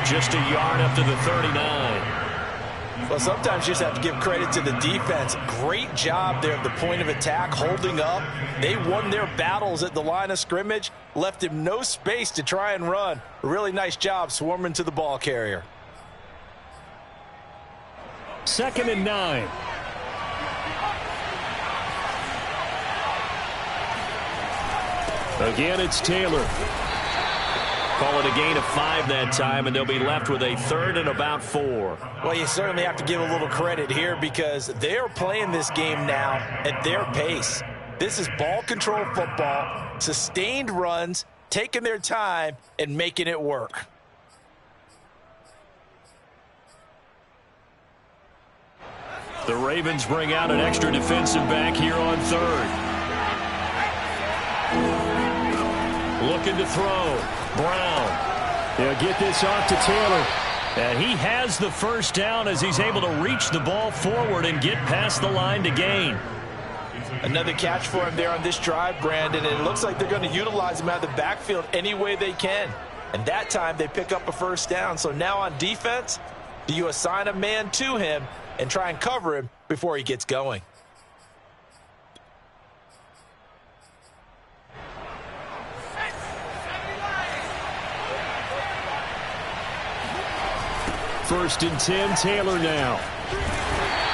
Speaker 1: Just a yard up to the 39.
Speaker 2: Well, sometimes you just have to give credit to the defense. Great job there at the point of attack, holding up. They won their battles at the line of scrimmage, left him no space to try and run. A really nice job swarming to the ball carrier.
Speaker 1: 2nd and 9. Again, it's Taylor. Call it a gain of 5 that time, and they'll be left with a 3rd and about 4.
Speaker 2: Well, you certainly have to give a little credit here because they're playing this game now at their pace. This is ball control football, sustained runs, taking their time and making it work.
Speaker 1: The Ravens bring out an extra defensive back here on third. Looking to throw. Brown. They'll get this off to Taylor. And he has the first down as he's able to reach the ball forward and get past the line to gain.
Speaker 2: Another catch for him there on this drive, Brandon, and it looks like they're going to utilize him out of the backfield any way they can. And that time they pick up a first down. So now on defense, do you assign a man to him and try and cover him before he gets going?
Speaker 1: First and 10, Taylor now.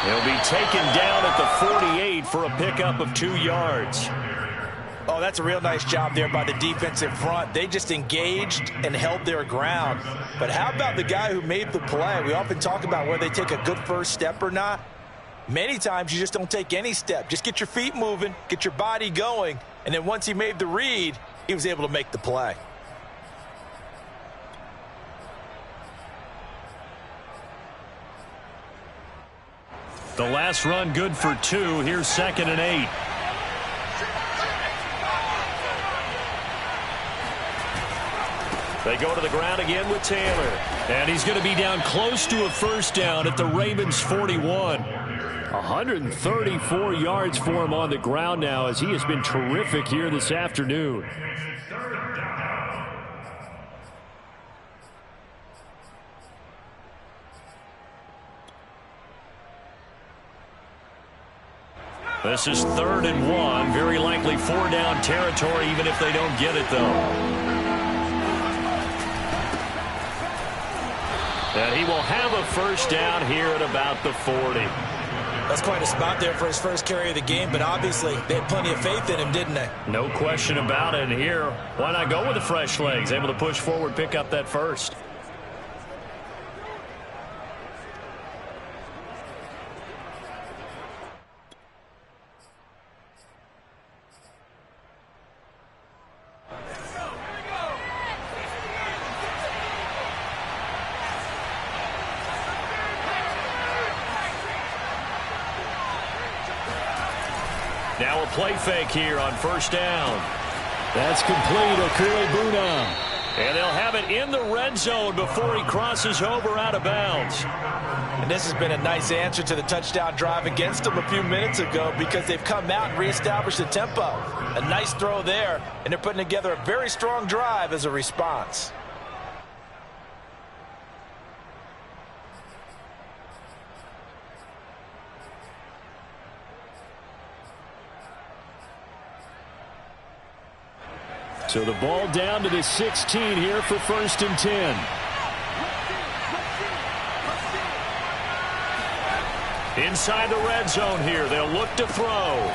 Speaker 1: He'll be taken down at the 48 for a pickup of 2 yards.
Speaker 2: Oh, that's a real nice job there by the defensive front. They just engaged and held their ground. But how about the guy who made the play? We often talk about whether they take a good first step or not. Many times you just don't take any step. Just get your feet moving, get your body going, and then once he made the read, he was able to make the play.
Speaker 1: The last run good for 2. Here's 2nd and 8. They go to the ground again with Taylor. And he's going to be down close to a first down at the Ravens 41. 134 yards for him on the ground now as he has been terrific here this afternoon. This is 3rd and 1. Very likely 4-down territory even if they don't get it, though. And he will have a first down here at about the 40.
Speaker 2: That's quite a spot there for his first carry of the game, but obviously they had plenty of faith in him, didn't they?
Speaker 1: No question about it. And here, why not go with the fresh legs? Able to push forward, pick up that first. Now a play fake here on first down. That's complete. Okule-Buna. And they'll have it in the red zone before he crosses over out of bounds.
Speaker 2: And this has been a nice answer to the touchdown drive against them a few minutes ago because they've come out and reestablished the tempo. A nice throw there, and they're putting together a very strong drive as a response.
Speaker 1: So the ball down to the 16 here for 1st and 10. Inside the red zone here. They'll look to throw.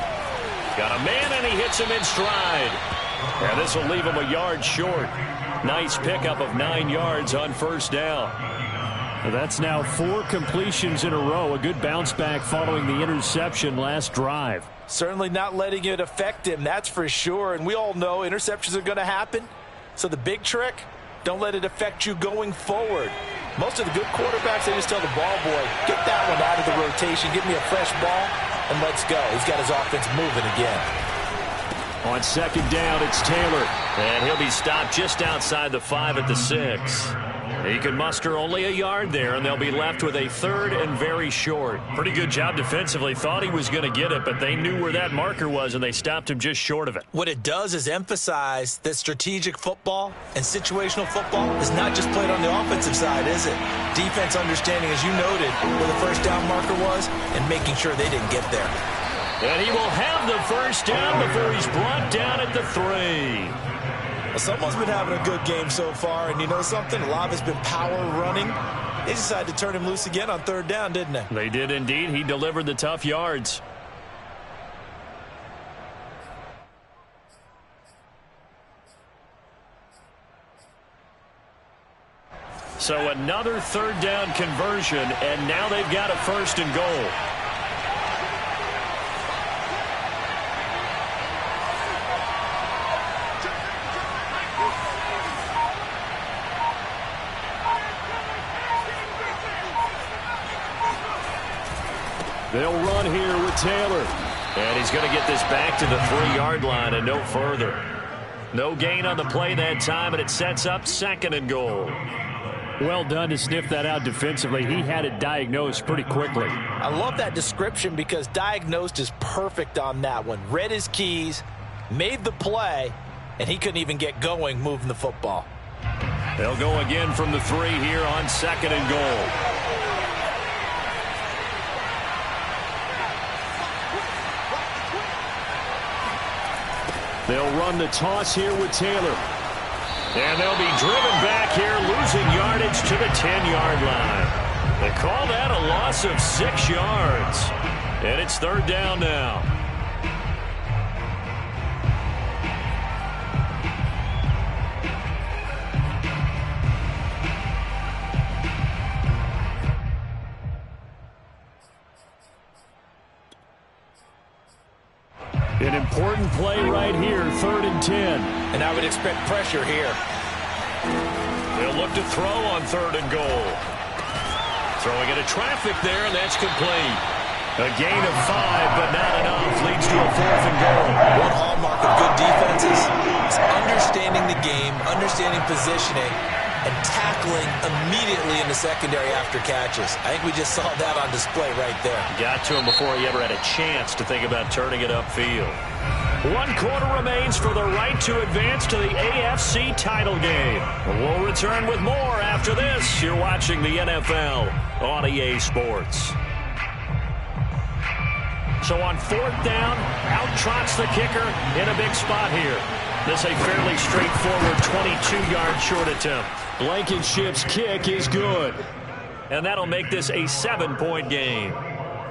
Speaker 1: Got a man, and he hits him in stride. And this will leave him a yard short. Nice pickup of 9 yards on first down. That's now 4 completions in a row. A good bounce back following the interception last drive.
Speaker 2: Certainly not letting it affect him, that's for sure. And we all know interceptions are going to happen. So the big trick, don't let it affect you going forward. Most of the good quarterbacks, they just tell the ball boy, get that one out of the rotation, give me a fresh ball, and let's go. He's got his offense moving again.
Speaker 1: On 2nd down, it's Taylor. And he'll be stopped just outside the 5 at the 6. He can muster only a yard there, and they'll be left with a 3rd and very short. Pretty good job defensively. Thought he was going to get it, but they knew where that marker was, and they stopped him just short of it.
Speaker 2: What it does is emphasize that strategic football and situational football is not just played on the offensive side, is it? Defense understanding, as you noted, where the first down marker was and making sure they didn't get there.
Speaker 1: And he will have the first down before he's brought down at the 3.
Speaker 2: Well, someone's been having a good game so far, and you know something? A lot of it's been power running. They decided to turn him loose again on 3rd down, didn't they?
Speaker 1: They did indeed. He delivered the tough yards. So another 3rd down conversion, and now they've got a 1st and goal. They'll run here with Taylor. And he's going to get this back to the 3-yard line and no further. No gain on the play that time, and it sets up 2nd and goal.
Speaker 5: Well done to sniff that out defensively. He had it diagnosed pretty quickly.
Speaker 2: I love that description because diagnosed is perfect on that one. Read his keys, made the play, and he couldn't even get going moving the football.
Speaker 1: They'll go again from the 3 here on 2nd and goal. They'll run the toss here with Taylor. And they'll be driven back here, losing yardage to the 10-yard line. They call that a loss of 6 yards. And it's 3rd down now. An important play right here, 3rd and 10.
Speaker 2: And I would expect pressure here.
Speaker 1: They'll look to throw on 3rd and goal. Throwing into traffic there, and that's complete. A gain of 5, but not enough. Leads to a 4th and goal.
Speaker 2: One hallmark of good defenses is understanding the game, understanding positioning, and tackling immediately in the secondary after catches. I think we just saw that on display right there.
Speaker 1: Got to him before he ever had a chance to think about turning it upfield. 1 quarter remains for the right to advance to the AFC title game. We'll return with more after this. You're watching the NFL on EA Sports. So on 4th down, out trots the kicker in a big spot here. This a fairly straightforward 22-yard short attempt. Blankenship's kick is good. And that'll make this a 7-point game.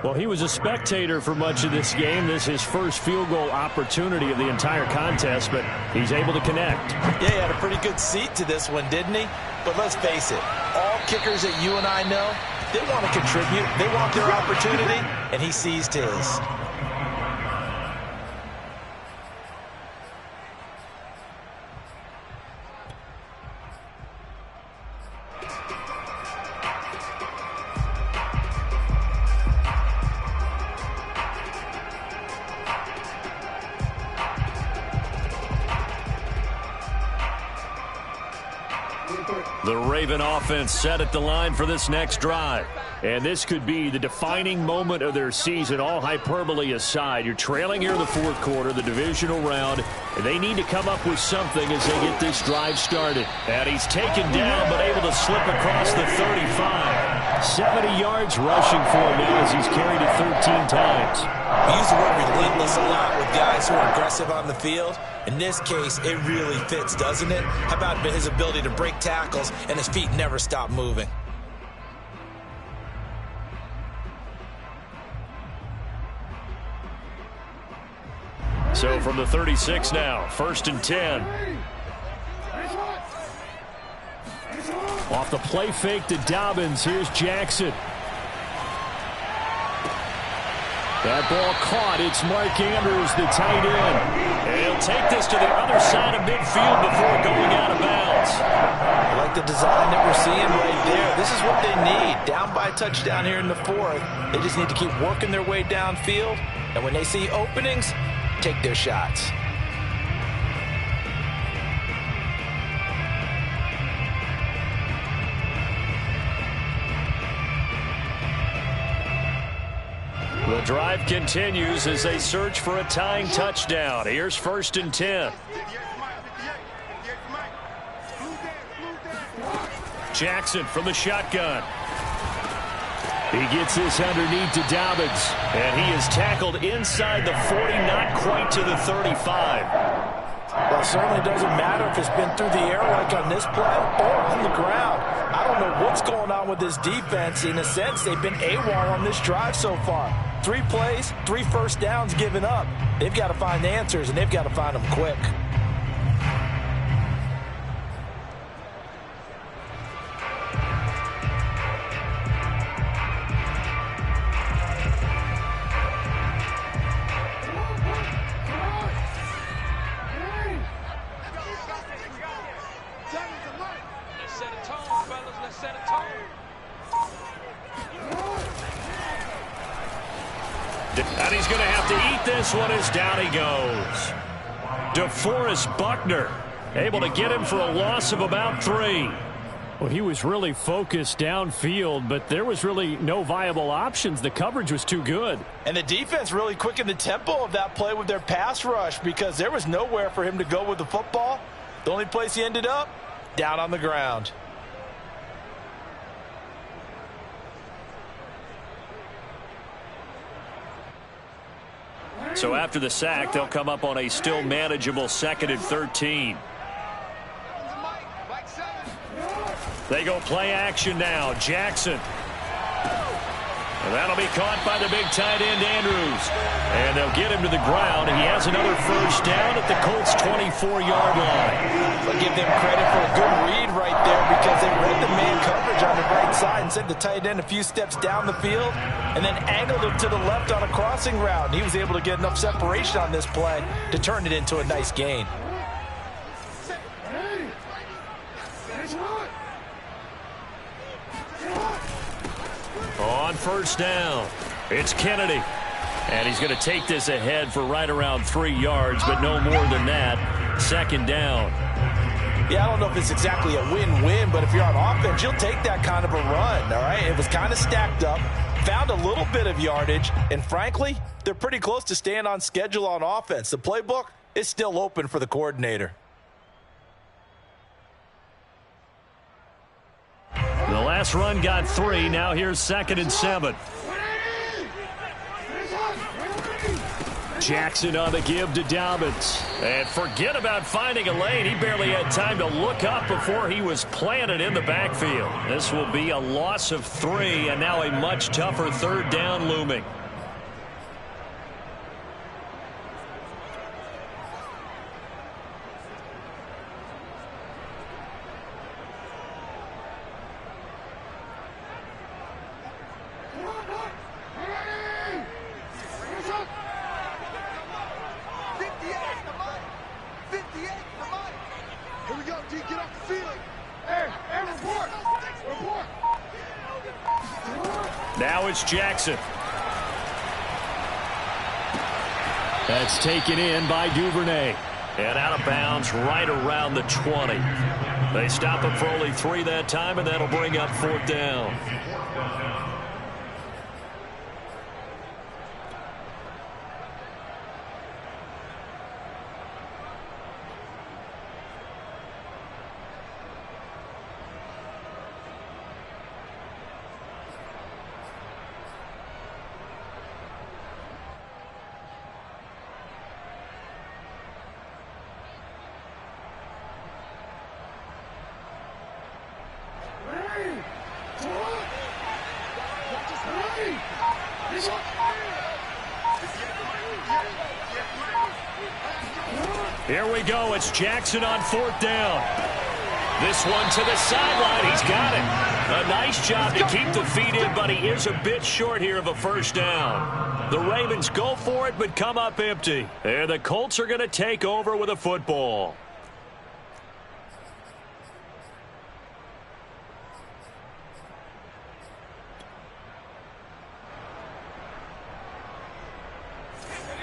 Speaker 5: Well, he was a spectator for much of this game. This is his first field goal opportunity of the entire contest, but he's able to connect.
Speaker 2: Yeah, he had a pretty good seat to this one, didn't he? But let's face it, all kickers that you and I know, they want to contribute. They want their opportunity, and he seized his.
Speaker 1: The Raven offense set at the line for this next drive. And this could be the defining moment of their season, all hyperbole aside. You're trailing here in the 4th quarter, the divisional round, and they need to come up with something as they get this drive started. And he's taken down, but able to slip across the 35. 70 yards rushing for him now as he's carried it 13 times.
Speaker 2: We use the word relentless a lot with guys who are aggressive on the field. In this case, it really fits, doesn't it? How about his ability to break tackles and his feet never stop moving?
Speaker 1: So from the 36 now, 1st and 10.
Speaker 5: Off the play fake to Dobbins. Here's Jackson. That ball caught. It's Mark Andrews, the tight end.
Speaker 1: And he'll take this to the other side of midfield before going out of bounds.
Speaker 2: I like the design that we're seeing right there. This is what they need. Down by a touchdown here in the 4th. They just need to keep working their way downfield. And when they see openings, take their shots.
Speaker 1: The drive continues as they search for a tying touchdown. Here's 1st and 10. Jackson from the shotgun. He gets this underneath to Dobbins, and he is tackled inside the 40, not quite to the 35.
Speaker 2: Well, it certainly doesn't matter if it's been through the air like on this play or on the ground. I don't know what's going on with this defense. In a sense, they've been AWOL on this drive so far. 3 plays, 3 first downs given up. They've got to find answers, and they've got to find them quick.
Speaker 1: And he's going to have to eat this one as down he goes. DeForest Buckner able to get him for a loss of about 3.
Speaker 5: Well, he was really focused downfield, but there was really no viable options. The coverage was too good.
Speaker 2: And the defense really quickened the tempo of that play with their pass rush because there was nowhere for him to go with the football. The only place he ended up, down on the ground.
Speaker 1: So after the sack, they'll come up on a still manageable 2nd and 13. They go play action now. Jackson. And that'll be caught by the big tight end, Andrews. And they'll get him to the ground. He has another first down at the Colts' 24-yard line.
Speaker 2: I'll give them credit for a good read right there because they read the man coverage on the right side and sent the tight end a few steps down the field and then angled him to the left on a crossing route. And he was able to get enough separation on this play to turn it into a nice gain.
Speaker 1: On first down, it's Kennedy. And he's going to take this ahead for right around 3 yards, but no more than that. 2nd down.
Speaker 2: Yeah, I don't know if it's exactly a win-win, but if you're on offense, you'll take that kind of a run, all right? It was kind of stacked up, found a little bit of yardage, and frankly, they're pretty close to staying on schedule on offense. The playbook is still open for the coordinator.
Speaker 1: The last run got 3. Now here's 2nd and 7. Jackson on the give to Dobbins. And forget about finding a lane. He barely had time to look up before he was planted in the backfield. This will be a loss of 3, and now a much tougher 3rd down looming. Now it's Jackson. That's taken in by Duvernay. And out of bounds right around the 20. They stop him for only 3 that time, and that'll bring up 4th down. Here we go. It's Jackson on 4th down. This one to the sideline. He's got it. A nice job to keep the feet in, but he is a bit short here of a first down. The Ravens go for it, but come up empty. And the Colts are going to take over with a football.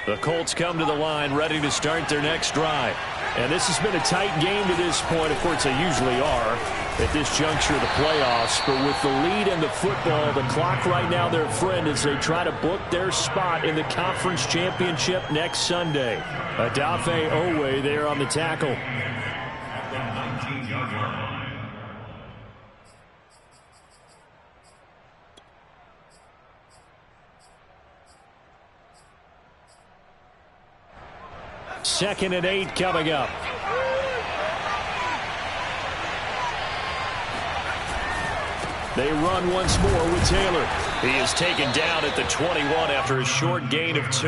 Speaker 1: The Colts come to the line ready to start their next drive. And this has been a tight game to this point. Of course, they usually are at this juncture of the playoffs. But with the lead and the football, the clock right now their friend as they try to book their spot in the conference championship next Sunday. Adafe Owe there on the tackle.
Speaker 3: At the 19-yard line.
Speaker 1: Second and 8 coming up. They run once more with Taylor. He is taken down at the 21 after a short gain of 2.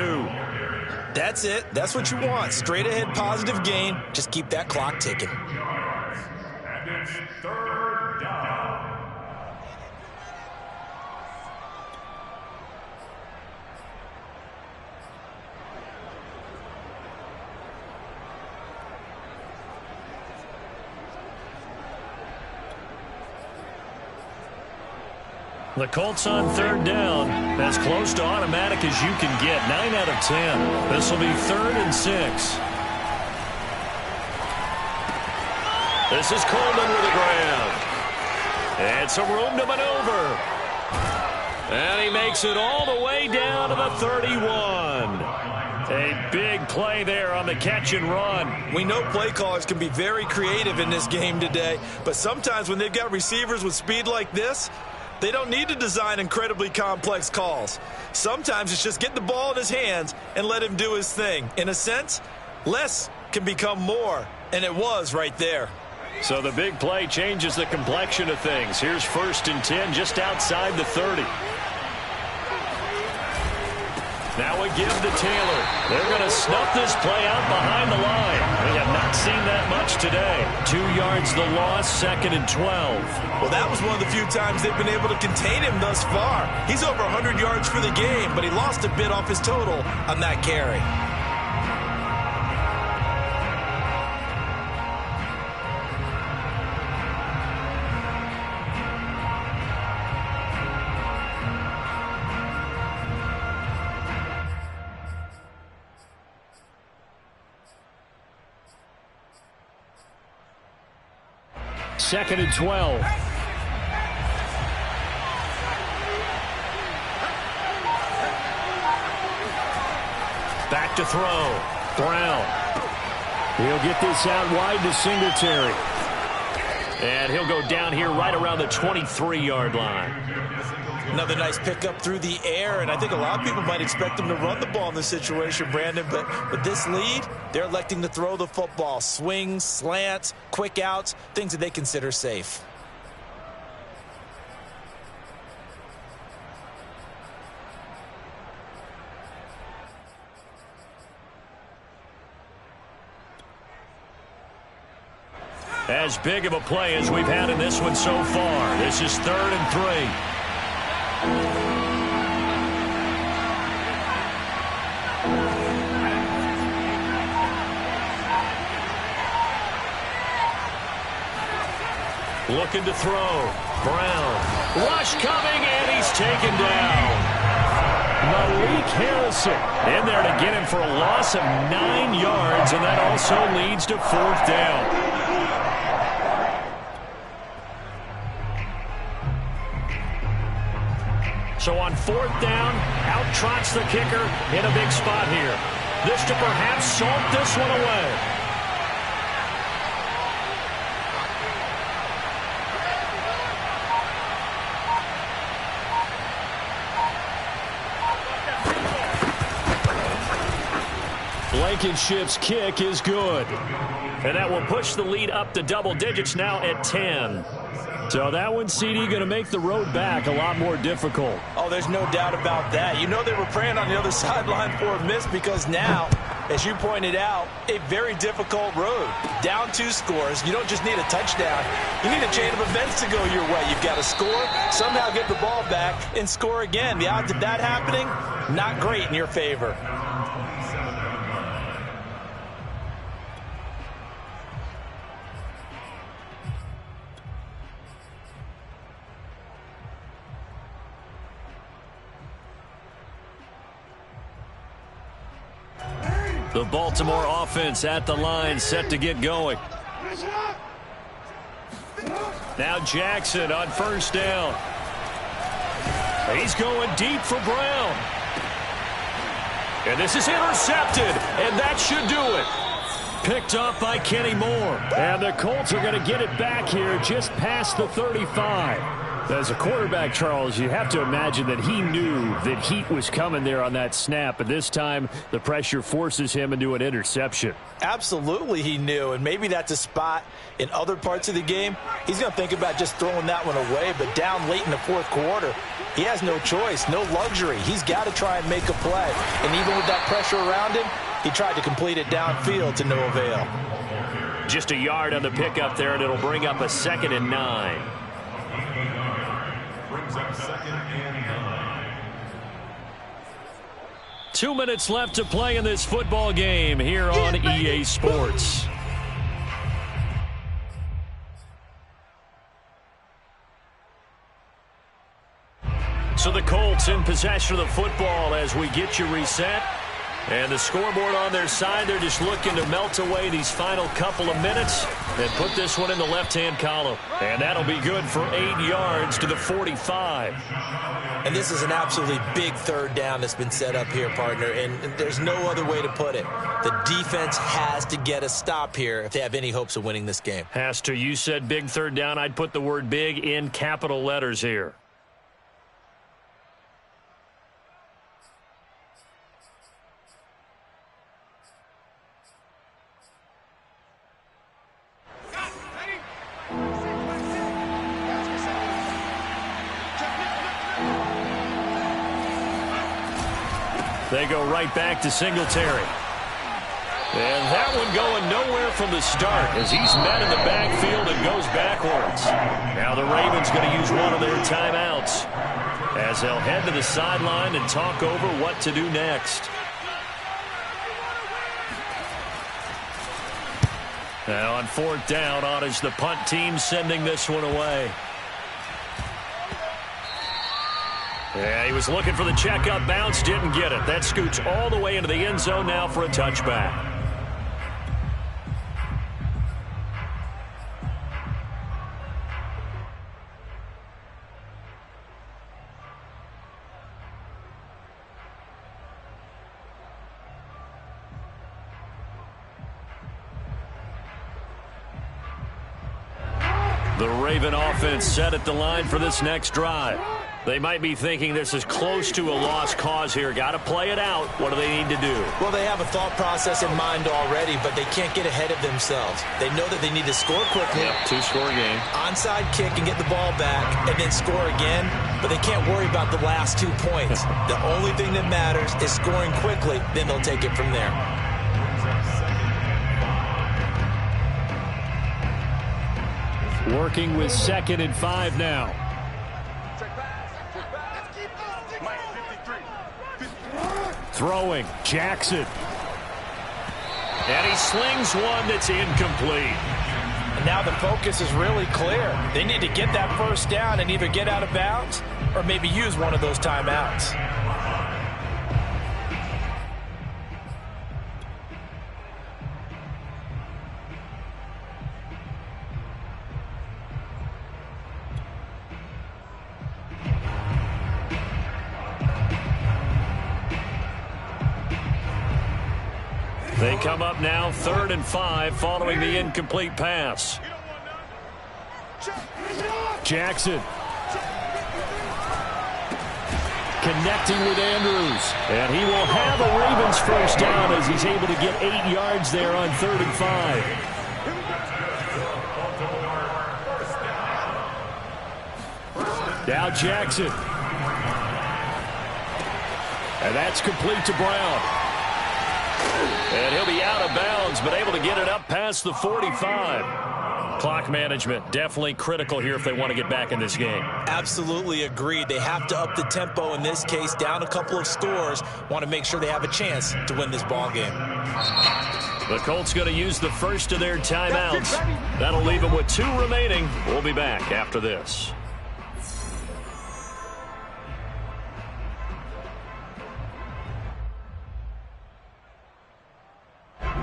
Speaker 2: That's it. That's what you want. Straight ahead positive gain. Just keep that clock ticking.
Speaker 3: And it's 3rd down.
Speaker 5: The Colts on third down, as close to automatic as you can get. 9 out of 10. This will be 3rd and 6. This is Coleman with a grab. And some room to maneuver. And he makes it all the way down to the 31. A big play there on the catch and run.
Speaker 2: We know play callers can be very creative in this game today, but sometimes when they've got receivers with speed like this, they don't need to design incredibly complex calls. Sometimes it's just get the ball in his hands and let him do his thing. In a sense, less can become more, and it was right there.
Speaker 5: So the big play changes the complexion of things. Here's 1st and 10 just outside the 30. Now a give to Taylor. They're going to snuff this play out behind the line. We have not seen that much today. 2 yards the loss, 2nd and 12.
Speaker 2: Well, that was one of the few times they've been able to contain him thus far. He's over 100 yards for the game, but he lost a bit off his total on that carry.
Speaker 5: Second and 12. Back to throw. Brown. He'll get this out wide to Singletary. And he'll go down here right around the 23-yard line.
Speaker 2: Another nice pickup through the air, and I think a lot of people might expect him to run the ball in this situation, Brandon, but with this lead, they're electing to throw the football. Swings, slants, quick outs, things that they consider safe.
Speaker 5: As big of a play as we've had in this one so far. This is 3rd and 3. Looking to throw. Brown. Rush coming, and he's taken down. Malik Harrison in there to get him for a loss of 9 yards, and that also leads to 4th down. So on 4th down, out trots the kicker in a big spot here. This to perhaps salt this one away. Blankenship's kick is good. And that will push the lead up to double digits now at 10. So that one, CD, going to make the road back a lot more difficult.
Speaker 2: Oh, there's no doubt about that. You know they were praying on the other sideline for a miss because now, as you pointed out, a very difficult road. Down 2 scores. You don't just need a touchdown. You need a chain of events to go your way. You've got to score, somehow get the ball back, and score again. The odds of that happening, not great in your favor.
Speaker 5: The Baltimore offense at the line, set to get going. Now Jackson on 1st down. He's going deep for Brown. And this is intercepted, and that should do it. Picked up by Kenny Moore. And the Colts are going to get it back here just past the 35. As a quarterback, Charles, you have to imagine that he knew that heat was coming there on that snap. But this time, the pressure forces him into an interception.
Speaker 2: Absolutely he knew, and maybe that's a spot in other parts of the game. He's going to think about just throwing that one away, but down late in the 4th quarter, he has no choice, no luxury. He's got to try and make a play. And even with that pressure around him, he tried to complete it downfield to no avail.
Speaker 5: Just a yard on the pickup there, and it'll bring up a 2nd and 9.
Speaker 3: Brings up 2nd and 9.
Speaker 5: 2 minutes left to play in this football game here on EA Sports.
Speaker 1: in possession of the football as we get you reset. And the scoreboard on their side, they're just looking to melt away these final couple of minutes and put this one in the left-hand column. And that'll be good for 8 yards to the 45.
Speaker 2: And this is an absolutely big third down that's been set up here, partner, and there's no other way to put it. The defense has to get a stop here if they have any hopes of winning this game.
Speaker 1: Has to. You said big third down. I'd put the word big in capital letters here. They go right back to Singletary. And that one going nowhere from the start as he's met in the backfield and goes backwards. Now the Ravens going to use one of their timeouts as they'll head to the sideline and talk over what to do next. Now on fourth down, on is the punt team sending this one away. Yeah, he was looking for the check-up bounce, didn't get it. That scoots all the way into the end zone now for a touchback. The Raven offense set at the line for this next drive. They might be thinking this is close to a lost cause here. Got to play it out. What do they need to do?
Speaker 2: Well, they have a thought process in mind already, but they can't get ahead of themselves. They know that they need to score quickly.
Speaker 1: Yep, two-score game.
Speaker 2: Onside kick and get the ball back and then score again, but they can't worry about the last 2 points. The only thing that matters is scoring quickly, then they'll take it from there.
Speaker 5: Working with 2nd and 5 now. Throwing, Jackson.
Speaker 1: And he slings one that's incomplete.
Speaker 2: And now the focus is really clear. They need to get that first down and either get out of bounds or maybe use one of those timeouts.
Speaker 1: They come up now 3rd and 5 following the incomplete pass.
Speaker 5: Jackson. Connecting with Andrews. And he will have a Ravens first down as he's able to get 8 yards there on 3rd and 5. Now Jackson. And that's complete to Brown.
Speaker 1: And he'll be out of bounds, but able to get it up past the 45. Clock management definitely critical here if they want to get back in this game.
Speaker 2: Absolutely agreed. They have to up the tempo in this case, down a couple of scores. Want to make sure they have a chance to win this ball game.
Speaker 1: The Colts going to use the first of their timeouts. That'll leave them with 2 remaining. We'll be back after this.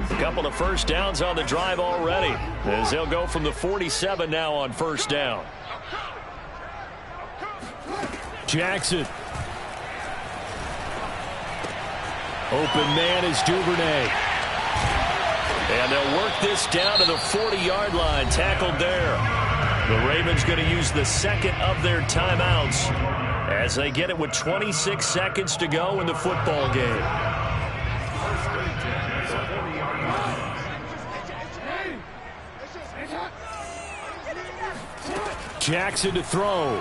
Speaker 1: A couple of first downs on the drive already as they'll go from the 47 now on first down.
Speaker 5: Jackson. Open man is Duvernay.
Speaker 1: And they'll work this down to the 40-yard line, tackled there. The Ravens going to use the second of their timeouts as they get it with 26 seconds to go in the football game.
Speaker 5: Jackson to throw.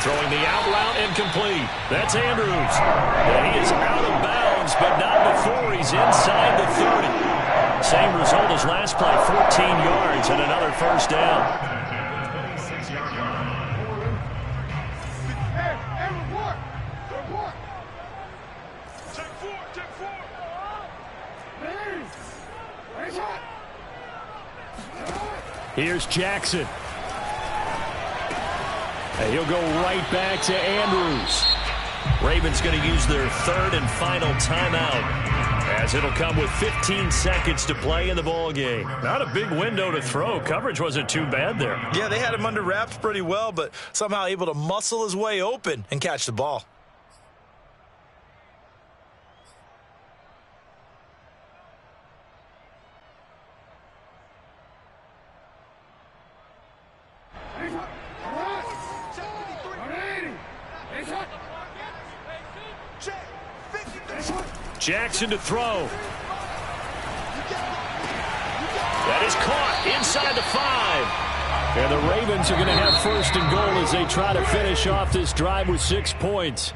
Speaker 1: Throwing the out route incomplete. That's Andrews. And he is out of bounds, but not before he's inside the 30. Same result as last play, 14 yards and another first down.
Speaker 5: Here's Jackson. And he'll go right back to Andrews.
Speaker 1: Ravens going to use their third and final timeout, as it'll come with 15 seconds to play in the ball game.
Speaker 5: Not a big window to throw. Coverage wasn't too bad there.
Speaker 2: Yeah, they had him under wraps pretty well, but somehow able to muscle his way open and catch the ball.
Speaker 5: Jackson to throw.
Speaker 1: That is caught inside the 5.
Speaker 5: And the Ravens are going to have first and goal as they try to finish off this drive with 6 points.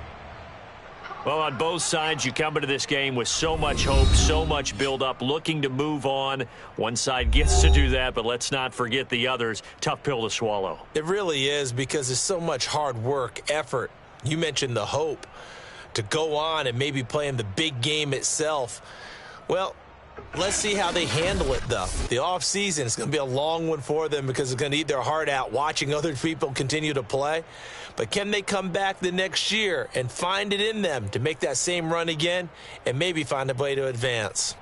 Speaker 1: Well, on both sides, you come into this game with so much hope, so much build-up, looking to move on. One side gets to do that, but let's not forget the others. Tough pill to swallow.
Speaker 2: It really is, because there's so much hard work, effort. You mentioned the hope to go on and maybe play in the big game itself. Well, let's see how they handle it, though. The offseason is going to be a long one for them because it's going to eat their heart out watching other people continue to play. But can they come back the next year and find it in them to make that same run again and maybe find a way to advance?